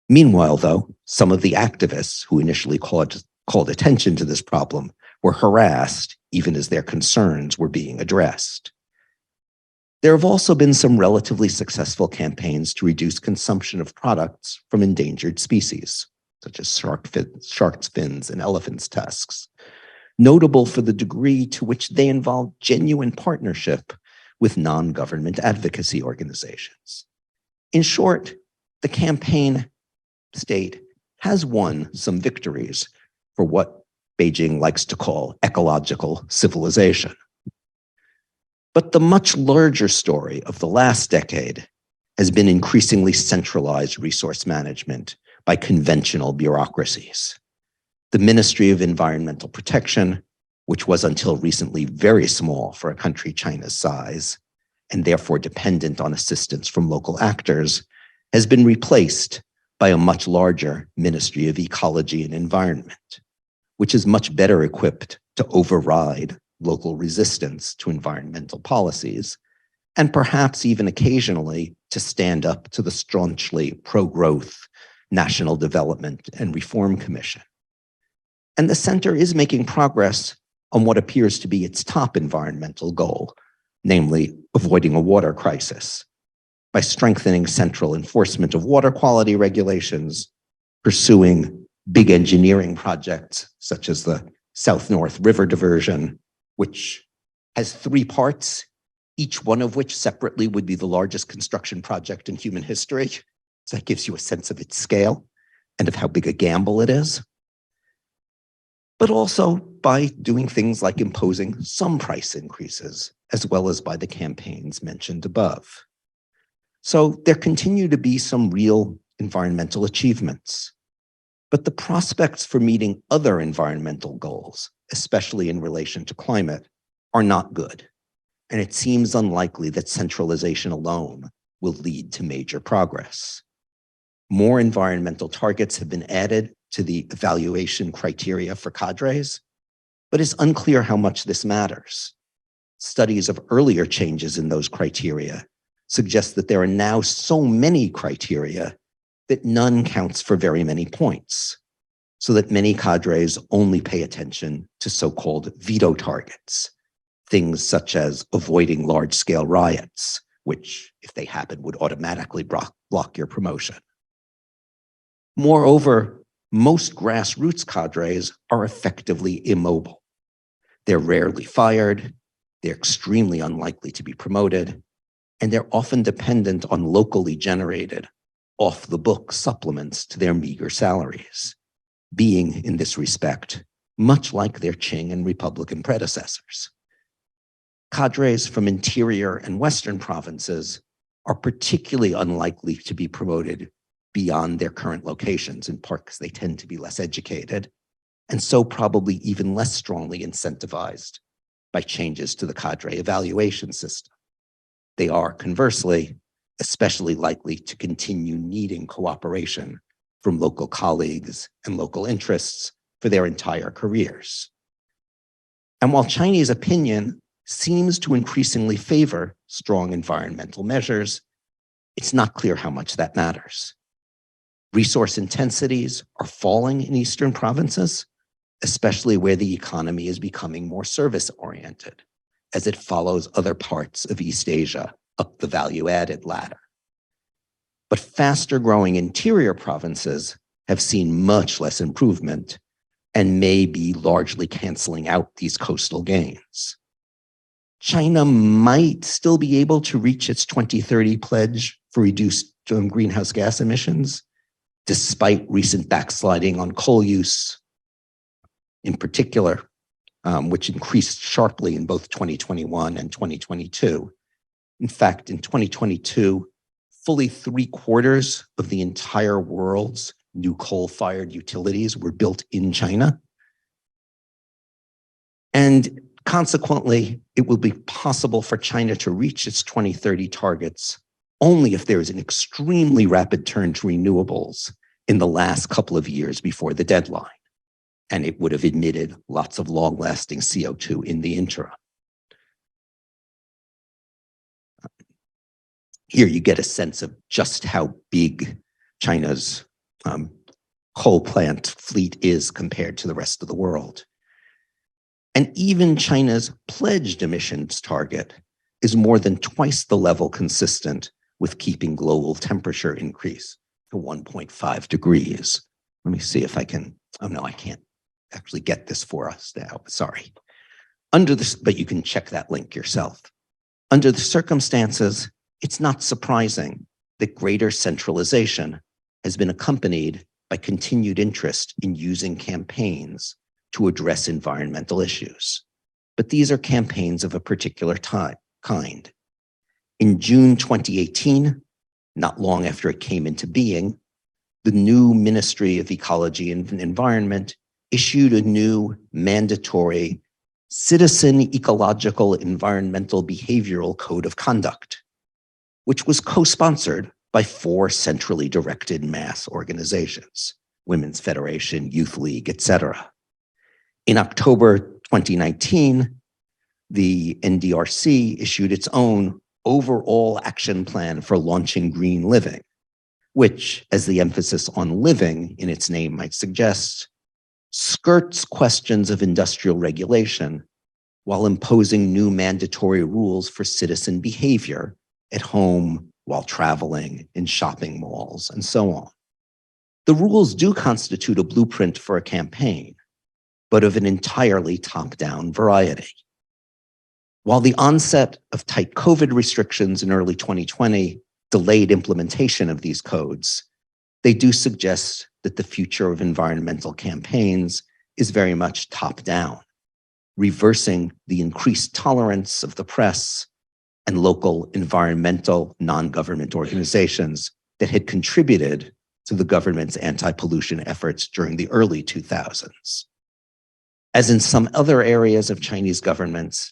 Meanwhile, though, some of the activists who initially called attention to this problem were harassed even as their concerns were being addressed. There have also been some relatively successful campaigns to reduce consumption of products from endangered species, such as shark's fins and elephant's tusks, notable for the degree to which they involve genuine partnership with non-government advocacy organizations. In short, the campaign state has won some victories for what Beijing likes to call ecological civilization. But the much larger story of the last decade has been increasingly centralized resource management by conventional bureaucracies. The Ministry of Environmental Protection, which was until recently very small for a country China's size, and therefore dependent on assistance from local actors, has been replaced by a much larger Ministry of Ecology and Environment, which is much better equipped to override local resistance to environmental policies, and perhaps even occasionally to stand up to the staunchly pro-growth National Development and Reform Commission. And the center is making progress on what appears to be its top environmental goal, namely avoiding a water crisis, by strengthening central enforcement of water quality regulations, pursuing big engineering projects such as the South-North River Diversion, which has 3 parts, each one of which separately would be the largest construction project in human history. So that gives you a sense of its scale and of how big a gamble it is. But also by doing things like imposing some price increases, as well as by the campaigns mentioned above. So there continue to be some real environmental achievements. But the prospects for meeting other environmental goals, especially in relation to climate, are not good. And it seems unlikely that centralization alone will lead to major progress. More environmental targets have been added to the evaluation criteria for cadres, but it's unclear how much this matters. Studies of earlier changes in those criteria suggest that there are now so many criteria that none counts for very many points, so that many cadres only pay attention to so-called veto targets, things such as avoiding large-scale riots, which, if they happen, would automatically block your promotion. Moreover, most grassroots cadres are effectively immobile. They're rarely fired, they're extremely unlikely to be promoted, and they're often dependent on locally generated, off-the-book supplements to their meager salaries, being, in this respect, much like their Qing and Republican predecessors. Cadres from interior and Western provinces are particularly unlikely to be promoted beyond their current locations, in part because they tend to be less educated, and so probably even less strongly incentivized by changes to the cadre evaluation system. They are, conversely, especially likely to continue needing cooperation from local colleagues and local interests for their entire careers. And while Chinese opinion seems to increasingly favor strong environmental measures, it's not clear how much that matters. Resource intensities are falling in eastern provinces, especially where the economy is becoming more service-oriented, as it follows other parts of East Asia up the value-added ladder. but faster growing interior provinces have seen much less improvement and may be largely canceling out these coastal gains. China might still be able to reach its 2030 pledge for reduced greenhouse gas emissions, despite recent backsliding on coal use, in particular, which increased sharply in both 2021 and 2022. In fact, in 2022, fully 3/4 of the entire world's new coal-fired utilities were built in China. And consequently, it will be possible for China to reach its 2030 targets only if there is an extremely rapid turn to renewables in the last couple of years before the deadline. And it would have emitted lots of long-lasting CO2 in the interim. Here you get a sense of just how big China's coal plant fleet is compared to the rest of the world. And even China's pledged emissions target is more than twice the level consistent with keeping global temperature increase to 1.5 degrees. Let me see if I can, oh no, I can't actually get this for us now, sorry. Under this, but you can check that link yourself. Under the circumstances, it's not surprising that greater centralization has been accompanied by continued interest in using campaigns to address environmental issues. But these are campaigns of a particular kind. In June 2018, not long after it came into being, the new Ministry of Ecology and Environment issued a new mandatory Citizen Ecological Environmental Behavioral Code of Conduct, which was co-sponsored by 4 centrally directed mass organizations, Women's Federation, Youth League, etc. In October 2019, the NDRC issued its own overall action plan for launching green living, which, as the emphasis on living in its name might suggest, skirts questions of industrial regulation while imposing new mandatory rules for citizen behavior at home, while traveling, in shopping malls, and so on. The rules do constitute a blueprint for a campaign, but of an entirely top-down variety. While the onset of tight COVID restrictions in early 2020 delayed implementation of these codes, they do suggest that the future of environmental campaigns is very much top-down, reversing the increased tolerance of the press and local environmental non-government organizations that had contributed to the government's anti-pollution efforts during the early 2000s. As in some other areas of Chinese governance,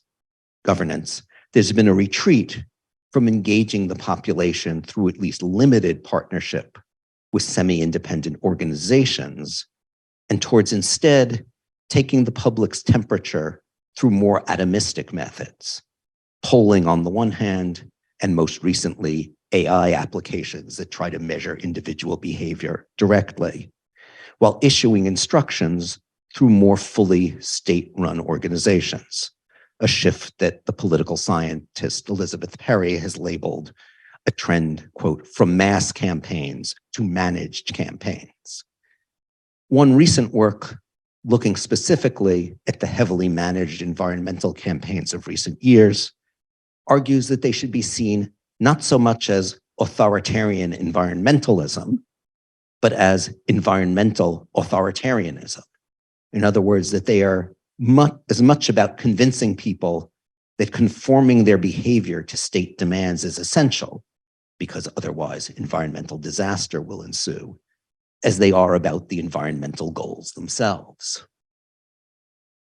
there's been a retreat from engaging the population through at least limited partnership with semi-independent organizations, and towards instead taking the public's temperature through more atomistic methods, polling on the one hand, and most recently, AI applications that try to measure individual behavior directly, while issuing instructions through more fully state-run organizations, a shift that the political scientist Elizabeth Perry has labeled a trend, quote, from mass campaigns to managed campaigns. One recent work looking specifically at the heavily managed environmental campaigns of recent years argues that they should be seen not so much as authoritarian environmentalism, but as environmental authoritarianism. In other words, that they are as much about convincing people that conforming their behavior to state demands is essential, because otherwise environmental disaster will ensue, as they are about the environmental goals themselves.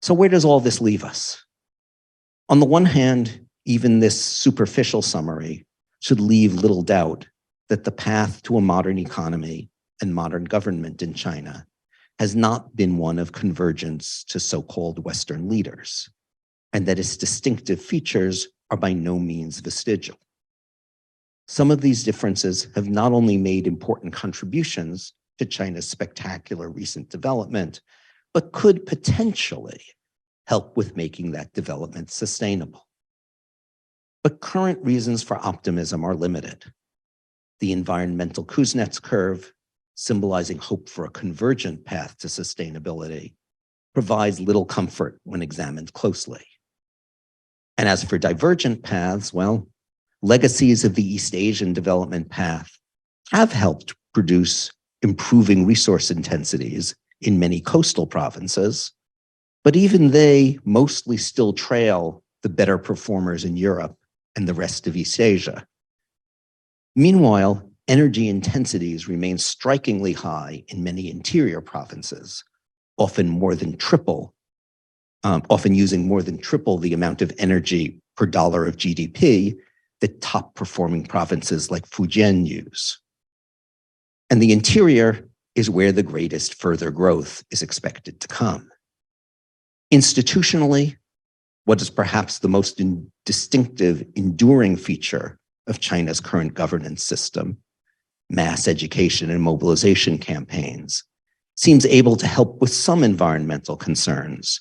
So where does all this leave us? On the one hand, even this superficial summary should leave little doubt that the path to a modern economy and modern government in China has not been one of convergence to so-called Western leaders, and that its distinctive features are by no means vestigial. Some of these differences have not only made important contributions to China's spectacular recent development, but could potentially help with making that development sustainable. But current reasons for optimism are limited. The environmental Kuznets curve, symbolizing hope for a convergent path to sustainability, provides little comfort when examined closely. And as for divergent paths, well, legacies of the East Asian development path have helped produce improving resource intensities in many coastal provinces, but even they mostly still trail the better performers in Europe and the rest of East Asia. Meanwhile, energy intensities remain strikingly high in many interior provinces, often using more than triple the amount of energy per dollar of GDP that top performing provinces like Fujian use. And the interior is where the greatest further growth is expected to come. Institutionally, what is perhaps the most distinctive, enduring feature of China's current governance system, mass education and mobilization campaigns, seems able to help with some environmental concerns,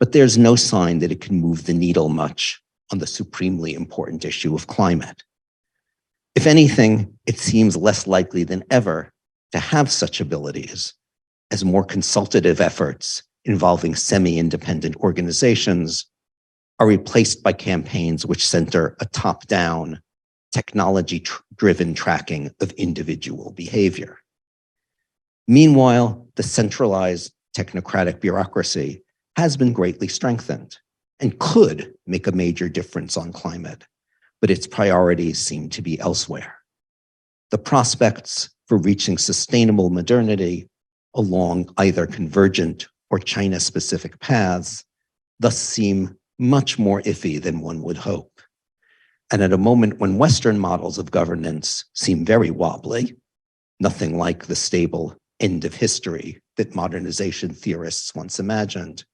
but there's no sign that it can move the needle much on the supremely important issue of climate. If anything, it seems less likely than ever to have such abilities, as more consultative efforts involving semi-independent organizations are replaced by campaigns which center a top-down, technology-driven tracking of individual behavior. Meanwhile, the centralized technocratic bureaucracy has been greatly strengthened and could make a major difference on climate, but its priorities seem to be elsewhere. The prospects for reaching sustainable modernity along either convergent or China-specific paths thus seem much more iffy than one would hope. And at a moment when Western models of governance seem very wobbly, nothing like the stable end of history that modernization theorists once imagined,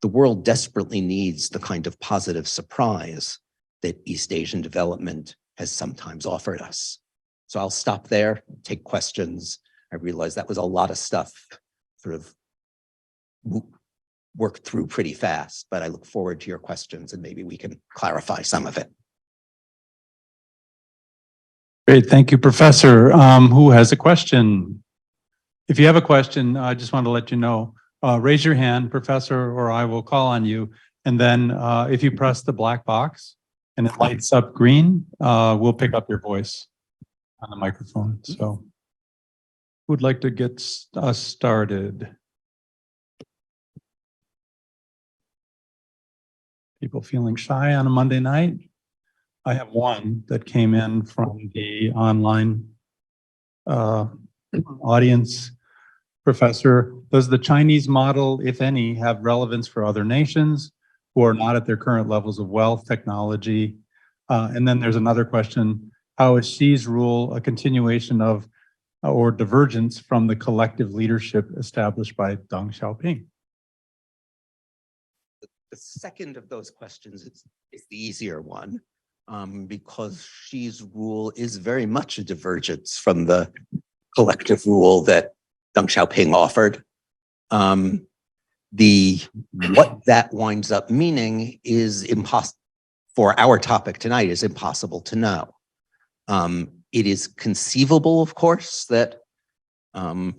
the world desperately needs the kind of positive surprise that East Asian development has sometimes offered us. So I'll stop there, take questions. I realize that was a lot of stuff, sort of worked through pretty fast, but I look forward to your questions and maybe we can clarify some of it. Great, thank you, Professor. Who has a question? If you have a question, I just want to let you know, raise your hand, Professor, or I will call on you. And then if you press the black box and it lights up green, we'll pick up your voice on the microphone. So who'd like to get us started? People feeling shy on a Monday night? I have one that came in from the online audience. Professor, does the Chinese model, if any, have relevance for other nations who are not at their current levels of wealth, technology? And then there's another question, how is Xi's rule a continuation of or divergence from the collective leadership established by Deng Xiaoping? The second of those questions is the easier one, because Xi's rule is very much a divergence from the collective rule that Deng Xiaoping offered. What that winds up meaning is impossible for our topic tonight, is impossible to know. It is conceivable, of course, that a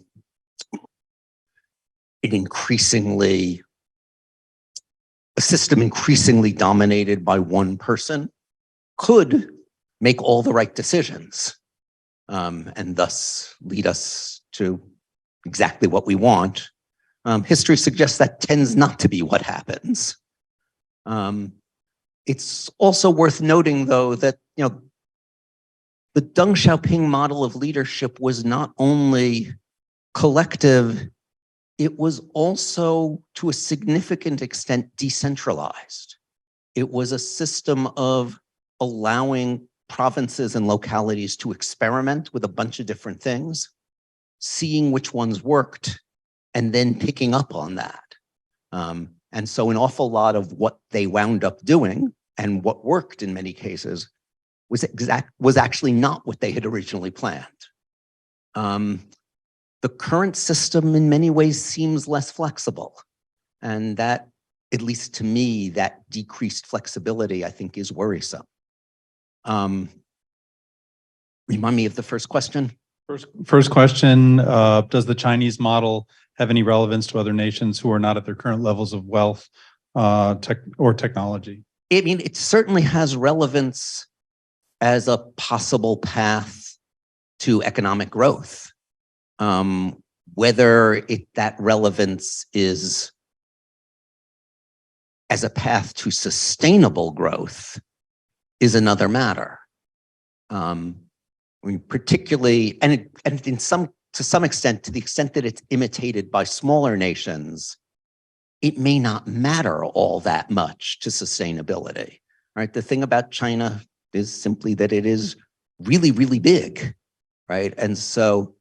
system increasingly dominated by one person could make all the right decisions, and thus lead us to exactly what we want. History suggests that tends not to be what happens. It's also worth noting, though, that the Deng Xiaoping model of leadership was not only collective, it was also, to a significant extent, decentralized. It was a system of allowing provinces and localities to experiment with a bunch of different things, seeing which ones worked, and then picking up on that. And so an awful lot of what they wound up doing and what worked in many cases was actually not what they had originally planned. The current system in many ways seems less flexible, and that, at least to me, that decreased flexibility, I think, is worrisome. Remind me of the first question. First question, does the Chinese model have any relevance to other nations who are not at their current levels of wealth or technology? I mean, it certainly has relevance as a possible path to economic growth. Whether that relevance is as a path to sustainable growth is another matter. I mean, particularly, and to some extent, to the extent that it's imitated by smaller nations, it may not matter all that much to sustainability, right? The thing about China is simply that it is really, really big, right? And so,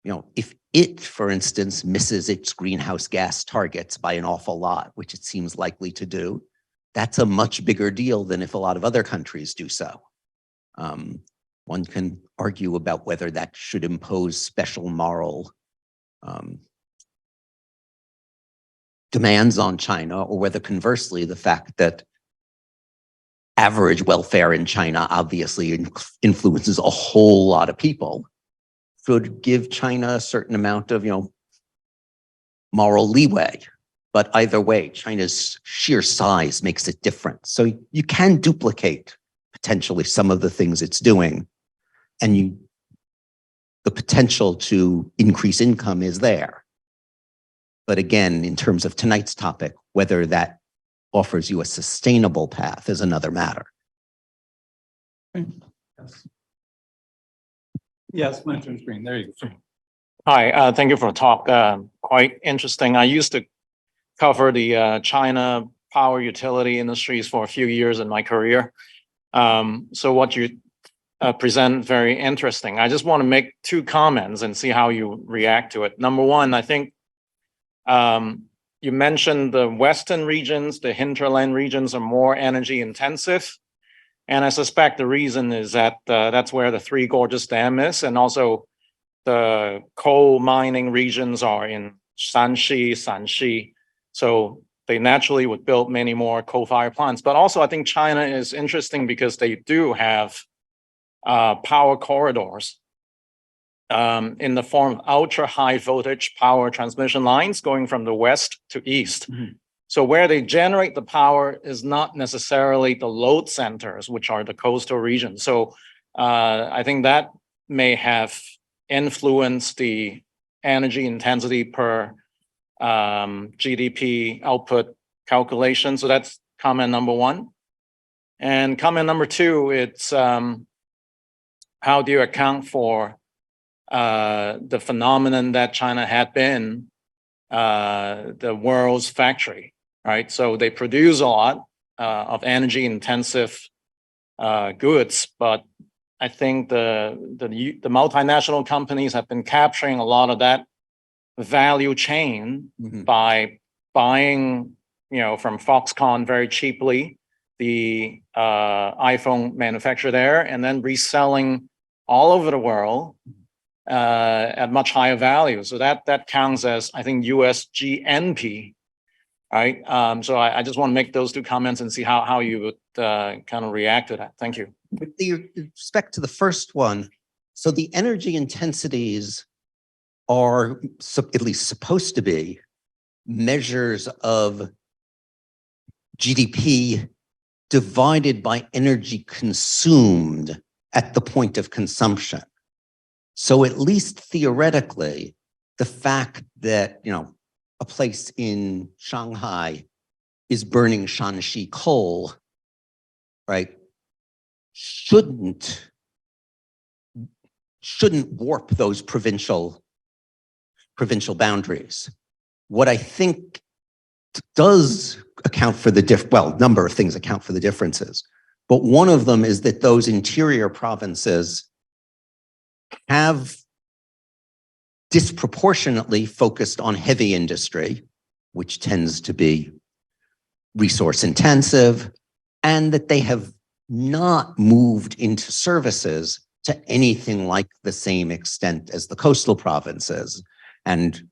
you know, if it, for instance, misses its greenhouse gas targets by an awful lot, which it seems likely to do, that's a much bigger deal than if a lot of other countries do so. One can argue about whether that should impose special moral demands on China, or whether conversely, the fact that average welfare in China obviously influences a whole lot of people should give China a certain amount of, you know, moral leeway. But either way, China's sheer size makes it different. So you can duplicate potentially some of the things it's doing, and the potential to increase income is there. But again, in terms of tonight's topic, whether that offers you a sustainable path is another matter. Yes. Yes, my turn screen. There you go. Hi, thank you for the talk. Quite interesting. I used to cover the China power utility industries for a few years in my career. So what you present very interesting. I just want to make two comments and see how you react to it. Number one, I think you mentioned the Western regions, the hinterland regions are more energy intensive. And I suspect the reason is that that's where the Three Gorges Dam is. And also the coal mining regions are in Shanxi. So they naturally would build many more coal-fired plants. But also I think China is interesting because they do have power corridors in the form of ultra high voltage power transmission lines going from the west to east. Mm-hmm. So where they generate the power is not necessarily the load centers, which are the coastal regions. So I think that may have influenced the energy intensity per GDP output calculation. So that's comment number one. And comment number two, it's how do you account for the phenomenon that China had been the world's factory, right? So they produce a lot of energy intensive goods, but I think the multinational companies have been capturing a lot of that value chain by buying, you know, from Foxconn very cheaply, the iPhone manufacturer there, and then reselling all over the world at much higher value. So that counts as, I think, US GNP, right? So I just want to make those two comments and see how you would kind of react to that. Thank you. With respect to the first one, so the energy intensities are at least supposed to be measures of GDP divided by energy consumed at the point of consumption. So at least theoretically, the fact that, you know, a place in Shanghai is burning Shanxi coal, right, shouldn't warp those provincial boundaries. What I think does account for the number of things account for the differences, but one of them is that those interior provinces have disproportionately focused on heavy industry, which tends to be resource intensive, and that they have not moved into services to anything like the same extent as the coastal provinces. And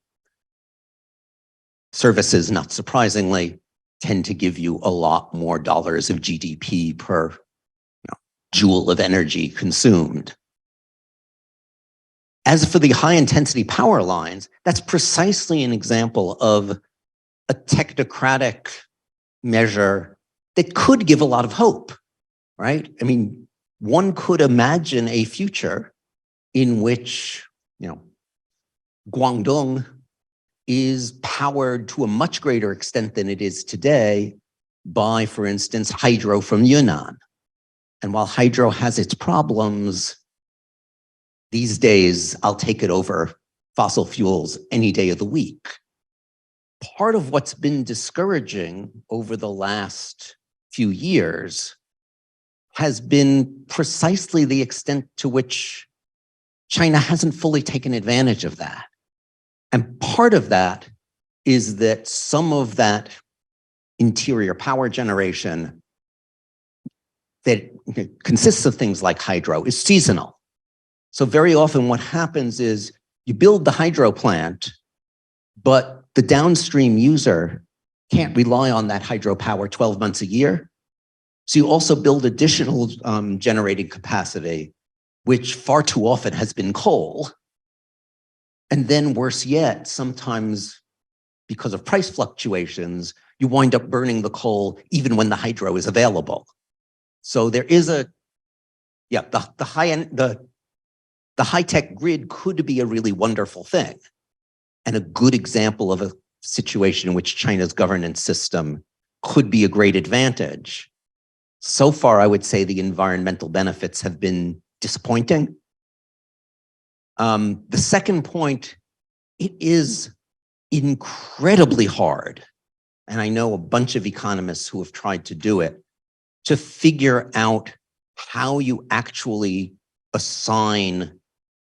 services, not surprisingly, tend to give you a lot more dollars of GDP per joule of energy consumed. As for the high intensity power lines, that's precisely an example of a technocratic measure that could give a lot of hope, right? I mean, one could imagine a future in which, Guangdong is powered to a much greater extent than it is today by, for instance, hydro from Yunnan. And while hydro has its problems, these days, I'll take it over fossil fuels any day of the week. Part of what's been discouraging over the last few years has been precisely the extent to which China hasn't fully taken advantage of that. And part of that is that some of that interior power generation that consists of things like hydro is seasonal. So very often what happens is you build the hydro plant, but the downstream user can't rely on that hydropower 12 months a year. So you also build additional generating capacity, which far too often has been coal. And then worse yet, sometimes because of price fluctuations, you wind up burning the coal even when the hydro is available. So there is the high-tech grid could be a really wonderful thing and a good example of a situation in which China's governance system could be a great advantage. So far, I would say the environmental benefits have been disappointing. The second point, it is incredibly hard, and I know a bunch of economists who have tried to do it, to figure out how you actually assign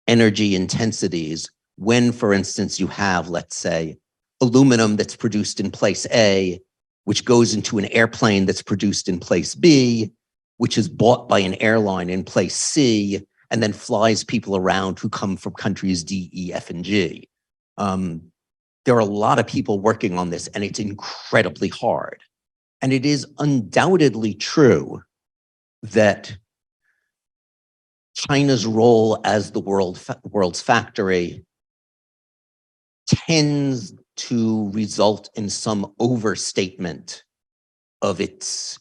energy intensities when, for instance, you have, let's say, aluminum that's produced in place A, which goes into an airplane that's produced in place B, which is bought by an airline in place C, and then flies people around who come from countries D, E, F, and G. There are a lot of people working on this, and it's incredibly hard. And it is undoubtedly true that China's role as the world's factory tends to result in some overstatement of its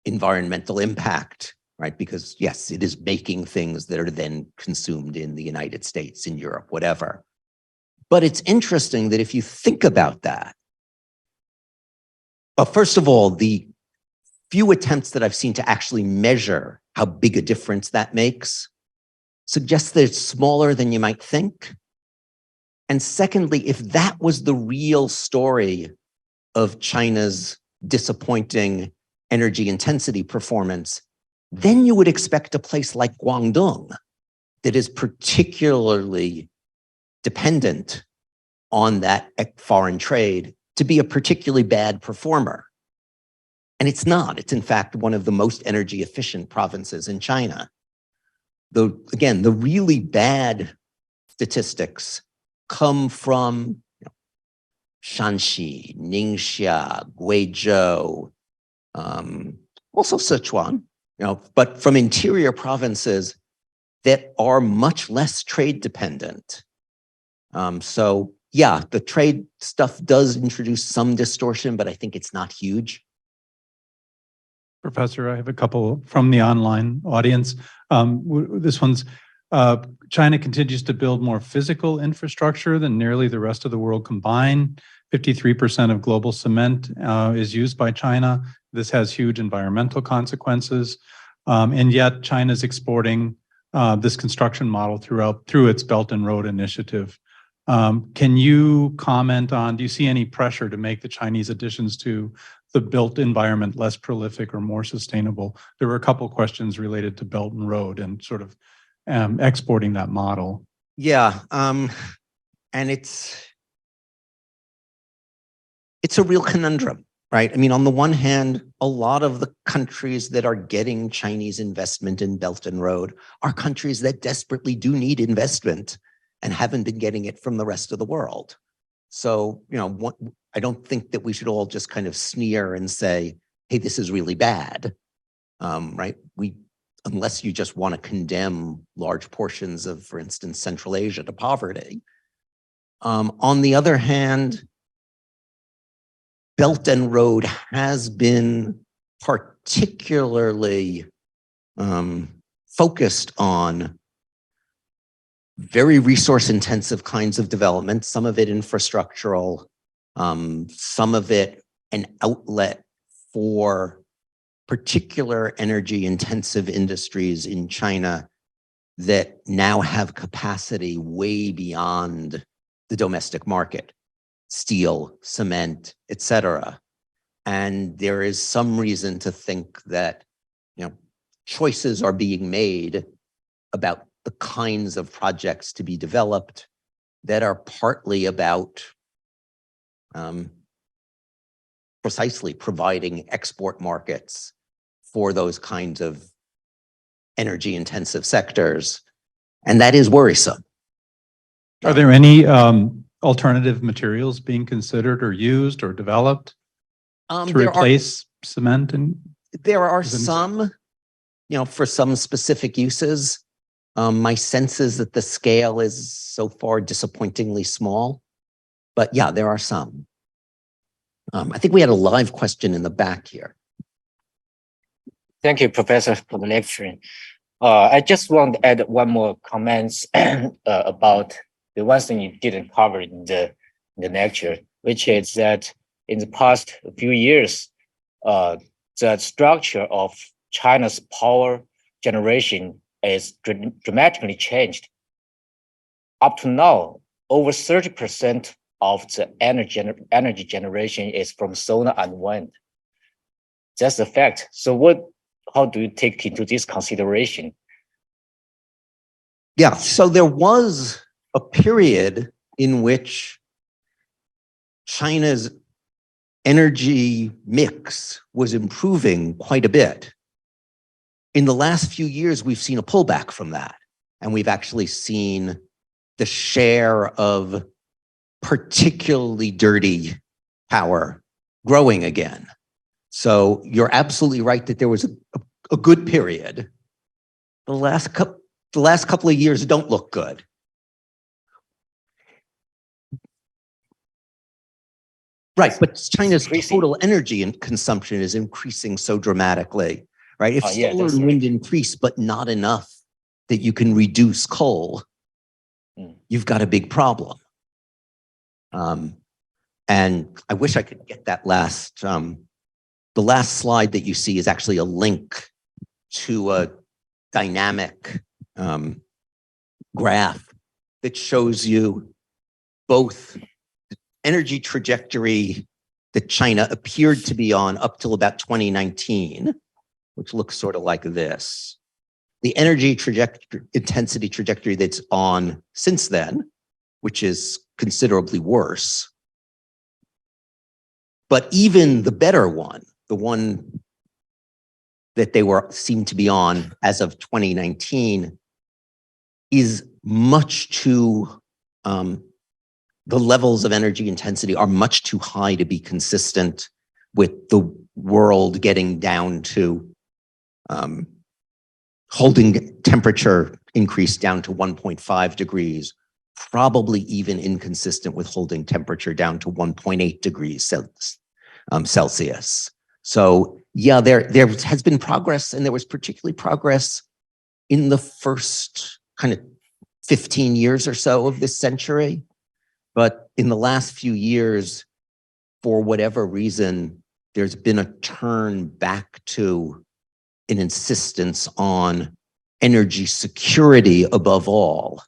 environmental impact, right? Because yes, it is making things that are then consumed in the United States, in Europe, whatever. But it's interesting that if you think about that, first of all, the few attempts that I've seen to actually measure how big a difference that makes suggests that it's smaller than you might think. And secondly, if that was the real story of China's disappointing energy intensity performance, then you would expect a place like Guangdong that is particularly dependent on that foreign trade to be a particularly bad performer. And it's not. It's in fact one of the most energy efficient provinces in China. Though, again, the really bad statistics come from Shanxi, Ningxia, Guizhou, also Sichuan, but from interior provinces that are much less trade dependent. So yeah, the trade stuff does introduce some distortion, but I think it's not huge. Professor, I have a couple from the online audience. This one's, China continues to build more physical infrastructure than nearly the rest of the world combined. 53% of global cement is used by China. This has huge environmental consequences. And yet China's exporting this construction model through its Belt and Road Initiative. Can you comment on, do you see any pressure to make the Chinese additions to the built environment less prolific or more sustainable? There were a couple of questions related to Belt and Road and sort of exporting that model. Yeah, and it's a real conundrum, right? I mean, on the one hand, a lot of the countries that are getting Chinese investment in Belt and Road are countries that desperately do need investment and haven't been getting it from the rest of the world. So, I don't think that we should all just kind of sneer and say, hey, this is really bad, right? unless you just want to condemn large portions of, for instance, Central Asia to poverty. On the other hand, Belt and Road has been particularly focused on very resource intensive kinds of development, some of it infrastructural, some of it an outlet for particular energy intensive industries in China that now have capacity way beyond the domestic market, steel, cement, etc. And there is some reason to think that, choices are being made about the kinds of projects to be developed that are partly about precisely providing export markets for those kinds of energy intensive sectors. And that is worrisome. Are there any alternative materials being considered or used or developed to replace cement? And there are some, for some specific uses. My sense is that the scale is so far disappointingly small, but yeah, there are some. I think we had a live question in the back here. Thank you, Professor, for the lecture. I just want to add one more comment about the one thing you didn't cover in the lecture, which is that in the past few years, the structure of China's power generation is dramatically changed. Up to now, over 30% of the energy generation is from solar and wind. That's a fact. So how do you take into this consideration? Yeah, so there was a period in which China's energy mix was improving quite a bit. In the last few years, we've seen a pullback from that. And we've actually seen the share of particularly dirty power growing again. So you're absolutely right that there was a good period. The last couple of years don't look good. Right, but China's total energy consumption is increasing so dramatically, right? If solar and wind increase, but not enough that you can reduce coal, you've got a big problem. And I wish I could get that the last slide that you see is actually a link to a dynamic graph that shows you both the energy trajectory that China appeared to be on up till about 2019, which looks sort of like this. The energy intensity trajectory that's on since then, which is considerably worse. But even the better one, the one that they seemed to be on as of 2019, is much too, the levels of energy intensity are much too high to be consistent with the world getting down to holding temperature increase down to 1.5 degrees, probably even inconsistent with holding temperature down to 1.8 degrees Celsius. So yeah, there has been progress, and there was particularly progress in the first kind of 15 years or so of this century. But in the last few years, for whatever reason, there's been a turn back to an insistence on energy security above all.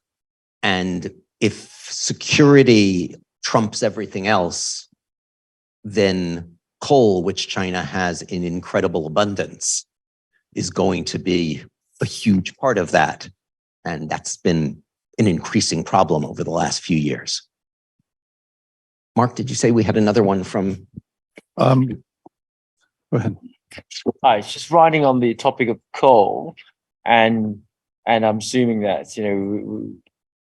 And if security trumps everything else, then coal, which China has in incredible abundance, is going to be a huge part of that. And that's been an increasing problem over the last few years. Mark, did you say we had another one from? Go ahead. Hi, just riding on the topic of coal, and I'm assuming that,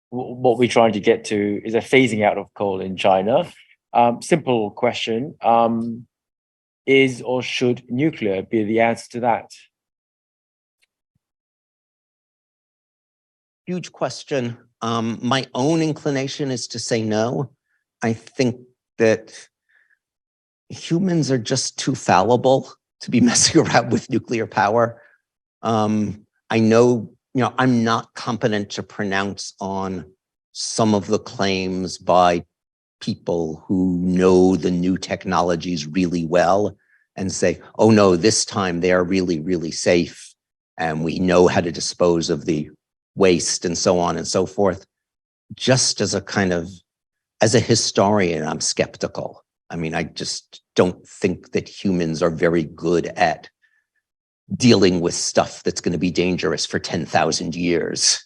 what we're trying to get to is a phasing out of coal in China. Simple question, is or should nuclear be the answer to that? Huge question. My own inclination is to say no. I think that humans are just too fallible to be messing around with nuclear power. I know, I'm not competent to pronounce on some of the claims by people who know the new technologies really well and say, oh no, this time they are really, really safe. And we know how to dispose of the waste and so on and so forth. Just as a historian, I'm skeptical. I mean, I just don't think that humans are very good at dealing with stuff that's going to be dangerous for 10,000 years.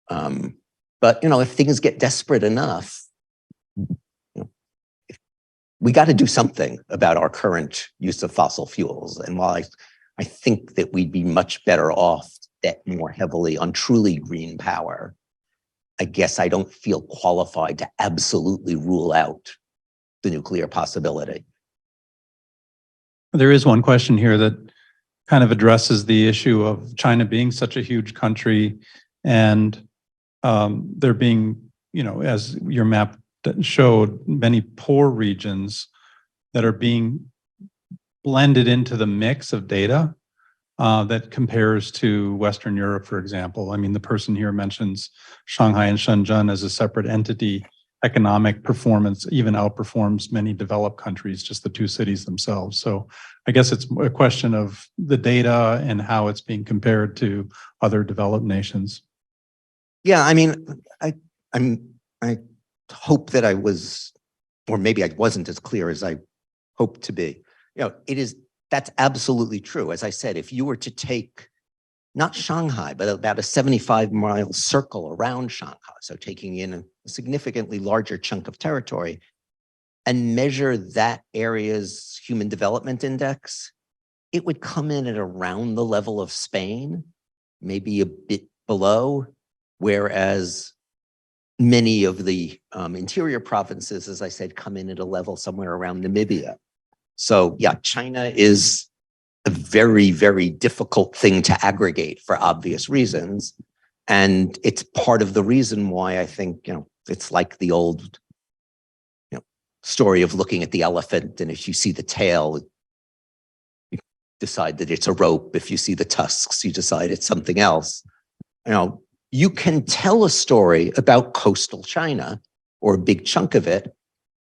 But, if things get desperate enough, we got to do something about our current use of fossil fuels. And while I think that we'd be much better off to bet more heavily on truly green power, I guess I don't feel qualified to absolutely rule out the nuclear possibility. There is one question here that kind of addresses the issue of China being such a huge country and there being, as your map showed, many poor regions that are being blended into the mix of data that compares to Western Europe, for example. I mean, the person here mentions Shanghai and Shenzhen as a separate entity. Economic performance even outperforms many developed countries, just the two cities themselves. So I guess it's a question of the data and how it's being compared to other developed nations. Yeah, I mean, I hope that I was, or maybe I wasn't as clear as I hoped to be. That's absolutely true. As I said, if you were to take not Shanghai, but about a 75-mile circle around Shanghai, so taking in a significantly larger chunk of territory, and measure that area's human development index, it would come in at around the level of Spain, maybe a bit below, whereas many of the interior provinces, as I said, come in at a level somewhere around Namibia. So yeah, China is a very, very difficult thing to aggregate for obvious reasons. And it's part of the reason why I think, it's like the old, story of looking at the elephant. And if you see the tail, you decide that it's a rope. If you see the tusks, you decide it's something else. You can tell a story about coastal China, or a big chunk of it,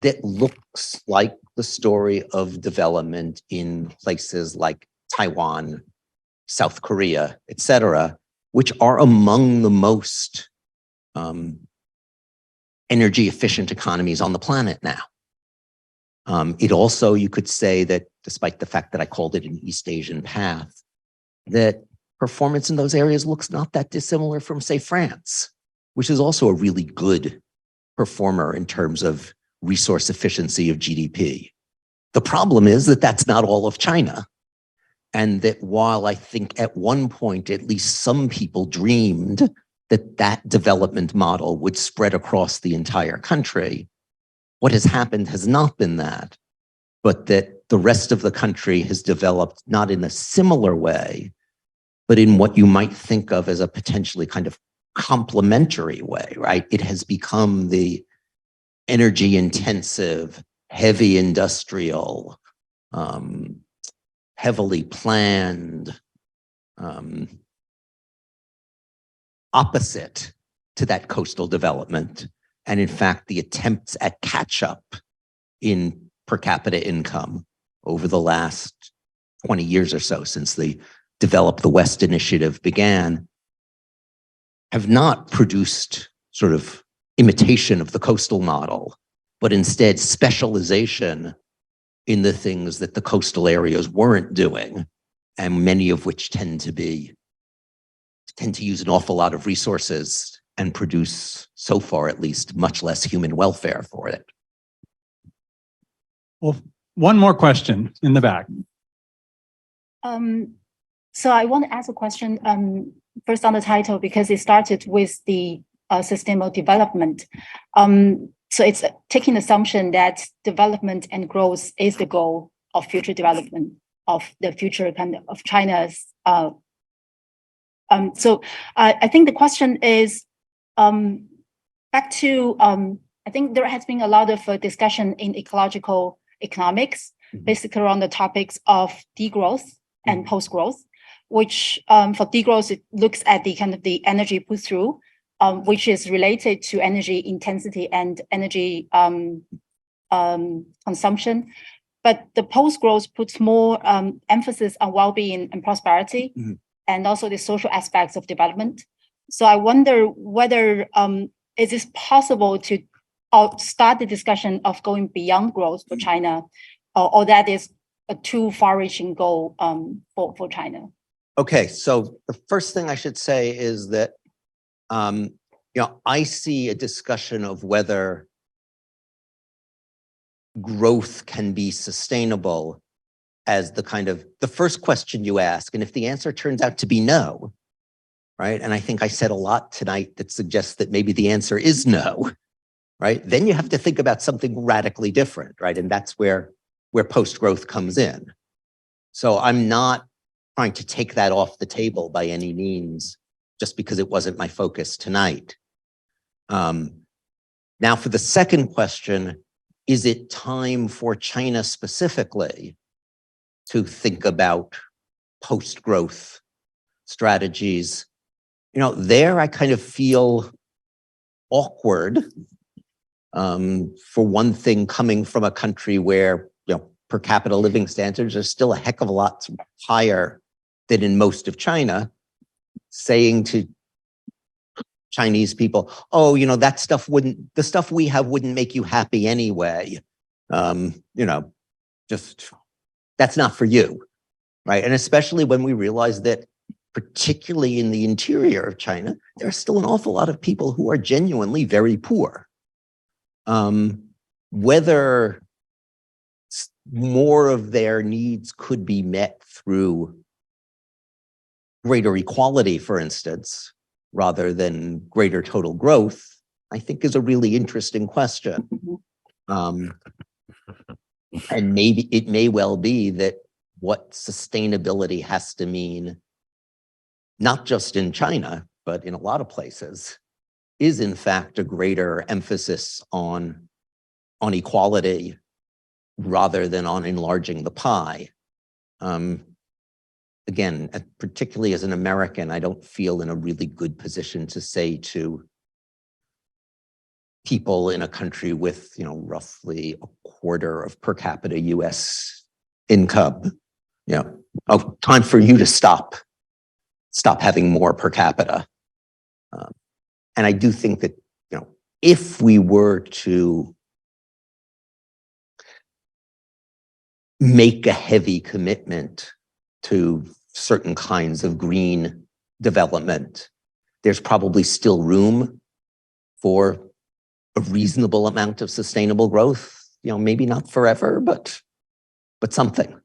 that looks like the story of development in places like Taiwan, South Korea, etc., which are among the most energy efficient economies on the planet now. It also, you could say that despite the fact that I called it an East Asian path, that performance in those areas looks not that dissimilar from, say, France, which is also a really good performer in terms of resource efficiency of GDP. The problem is that that's not all of China. And that while I think at one point, at least some people dreamed that that development model would spread across the entire country, what has happened has not been that, but that the rest of the country has developed not in a similar way, but in what you might think of as a potentially kind of complementary way, right? It has become the energy intensive, heavy industrial, heavily planned, opposite to that coastal development. And in fact, the attempts at catch up in per capita income over the last 20 years or so, since the Develop the West initiative began, have not produced sort of imitation of the coastal model, but instead specialization in the things that the coastal areas weren't doing, and many of which tend to use an awful lot of resources and produce, so far at least, much less human welfare for it. Well, one more question in the back. So I want to ask a question first on the title, because it started with the sustainable development. So it's taking the assumption that development and growth is the goal of future development of the future kind of China's So I think the question is back to, I think there has been a lot of discussion in ecological economics, basically around the topics of degrowth and post-growth, which for degrowth, it looks at the kind of the energy put through, which is related to energy intensity and energy consumption. But the post-growth puts more emphasis on well-being and prosperity, and also the social aspects of development. So I wonder whether is it possible to start the discussion of going beyond growth for China, or that is a too far-reaching goal for China? Okay, so the first thing I should say is that I see a discussion of whether growth can be sustainable as the first question you ask, and if the answer turns out to be no, right? And I think I said a lot tonight that suggests that maybe the answer is no, right? Then you have to think about something radically different, right? And that's where post-growth comes in. So I'm not trying to take that off the table by any means, just because it wasn't my focus tonight. Now for the second question, is it time for China specifically to think about post-growth strategies? There I kind of feel awkward, for one thing, coming from a country where per capita living standards are still a heck of a lot higher than in most of China, saying to Chinese people, oh, that stuff the stuff we have wouldn't make you happy anyway. Just, that's not for you, right? And especially when we realize that, particularly in the interior of China, there are still an awful lot of people who are genuinely very poor. Whether more of their needs could be met through greater equality, for instance, rather than greater total growth, I think is a really interesting question. And maybe it may well be that what sustainability has to mean, not just in China, but in a lot of places, is in fact a greater emphasis on equality rather than on enlarging the pie. Again, particularly as an American, I don't feel in a really good position to say to people in a country with, roughly a quarter of per capita US income, oh, time for you to stop having more per capita. And I do think that, if we were to make a heavy commitment to certain kinds of green development, there's probably still room for a reasonable amount of sustainable growth. Maybe not forever, but something.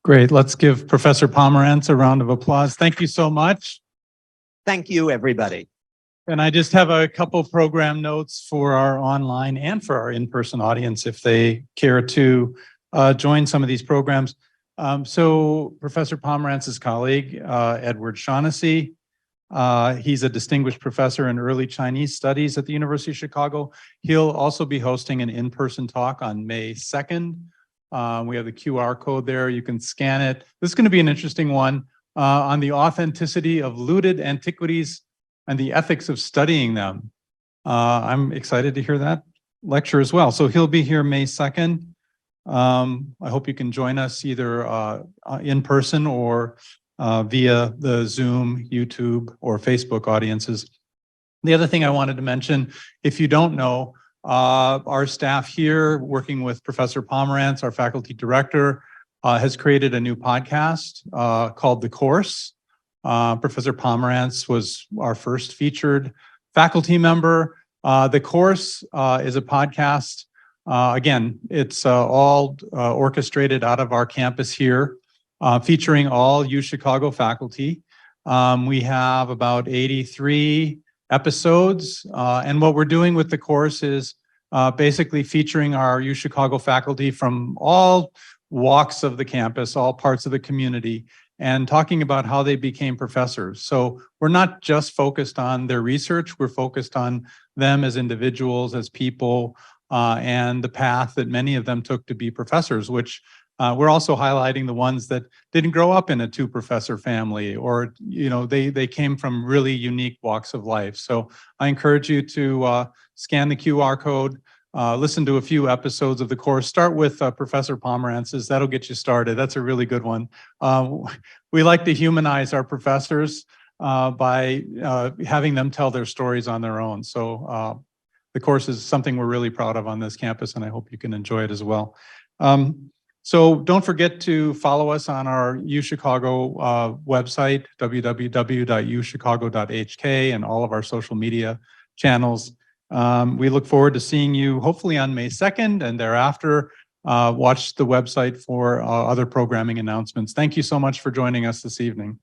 Great. Let's give Professor Pomeranz a round of applause. Thank you so much. Thank you, everybody. And I just have a couple program notes for our online and for our in-person audience if they care to join some of these programs. So Professor Pomeranz's colleague, Edward Shaughnessy, he's a distinguished professor in early Chinese studies at the University of Chicago. He'll also be hosting an in-person talk on May 2nd. We have the QR code there. You can scan it. This is going to be an interesting one on the authenticity of looted antiquities and the ethics of studying them. I'm excited to hear that lecture as well. So he'll be here May 2nd. I hope you can join us either in person or via the Zoom, YouTube, or Facebook audiences. The other thing I wanted to mention, if you don't know, our staff here working with Professor Pomeranz, our faculty director, has created a new podcast called The Course. Professor Pomeranz was our first featured faculty member. The Course is a podcast. Again, it's all orchestrated out of our campus here, featuring all U Chicago faculty. We have about 83 episodes, and what we're doing with The Course is basically featuring our U Chicago faculty from all walks of the campus, all parts of the community, and talking about how they became professors. So we're not just focused on their research, we're focused on them as individuals, as people, and the path that many of them took to be professors, which we're also highlighting the ones that didn't grow up in a two-professor family, or they came from really unique walks of life. So I encourage you to scan the QR code, listen to a few episodes of the course. Start with Professor Pomeranz's. That'll get you started. That's a really good one. We like to humanize our professors by having them tell their stories on their own. So the course is something we're really proud of on this campus, and I hope you can enjoy it as well. So don't forget to follow us on our UChicago website, www.uchicago.hk, and all of our social media channels. We look forward to seeing you hopefully on May 2nd, and thereafter watch the website for other programming announcements. Thank you so much for joining us this evening.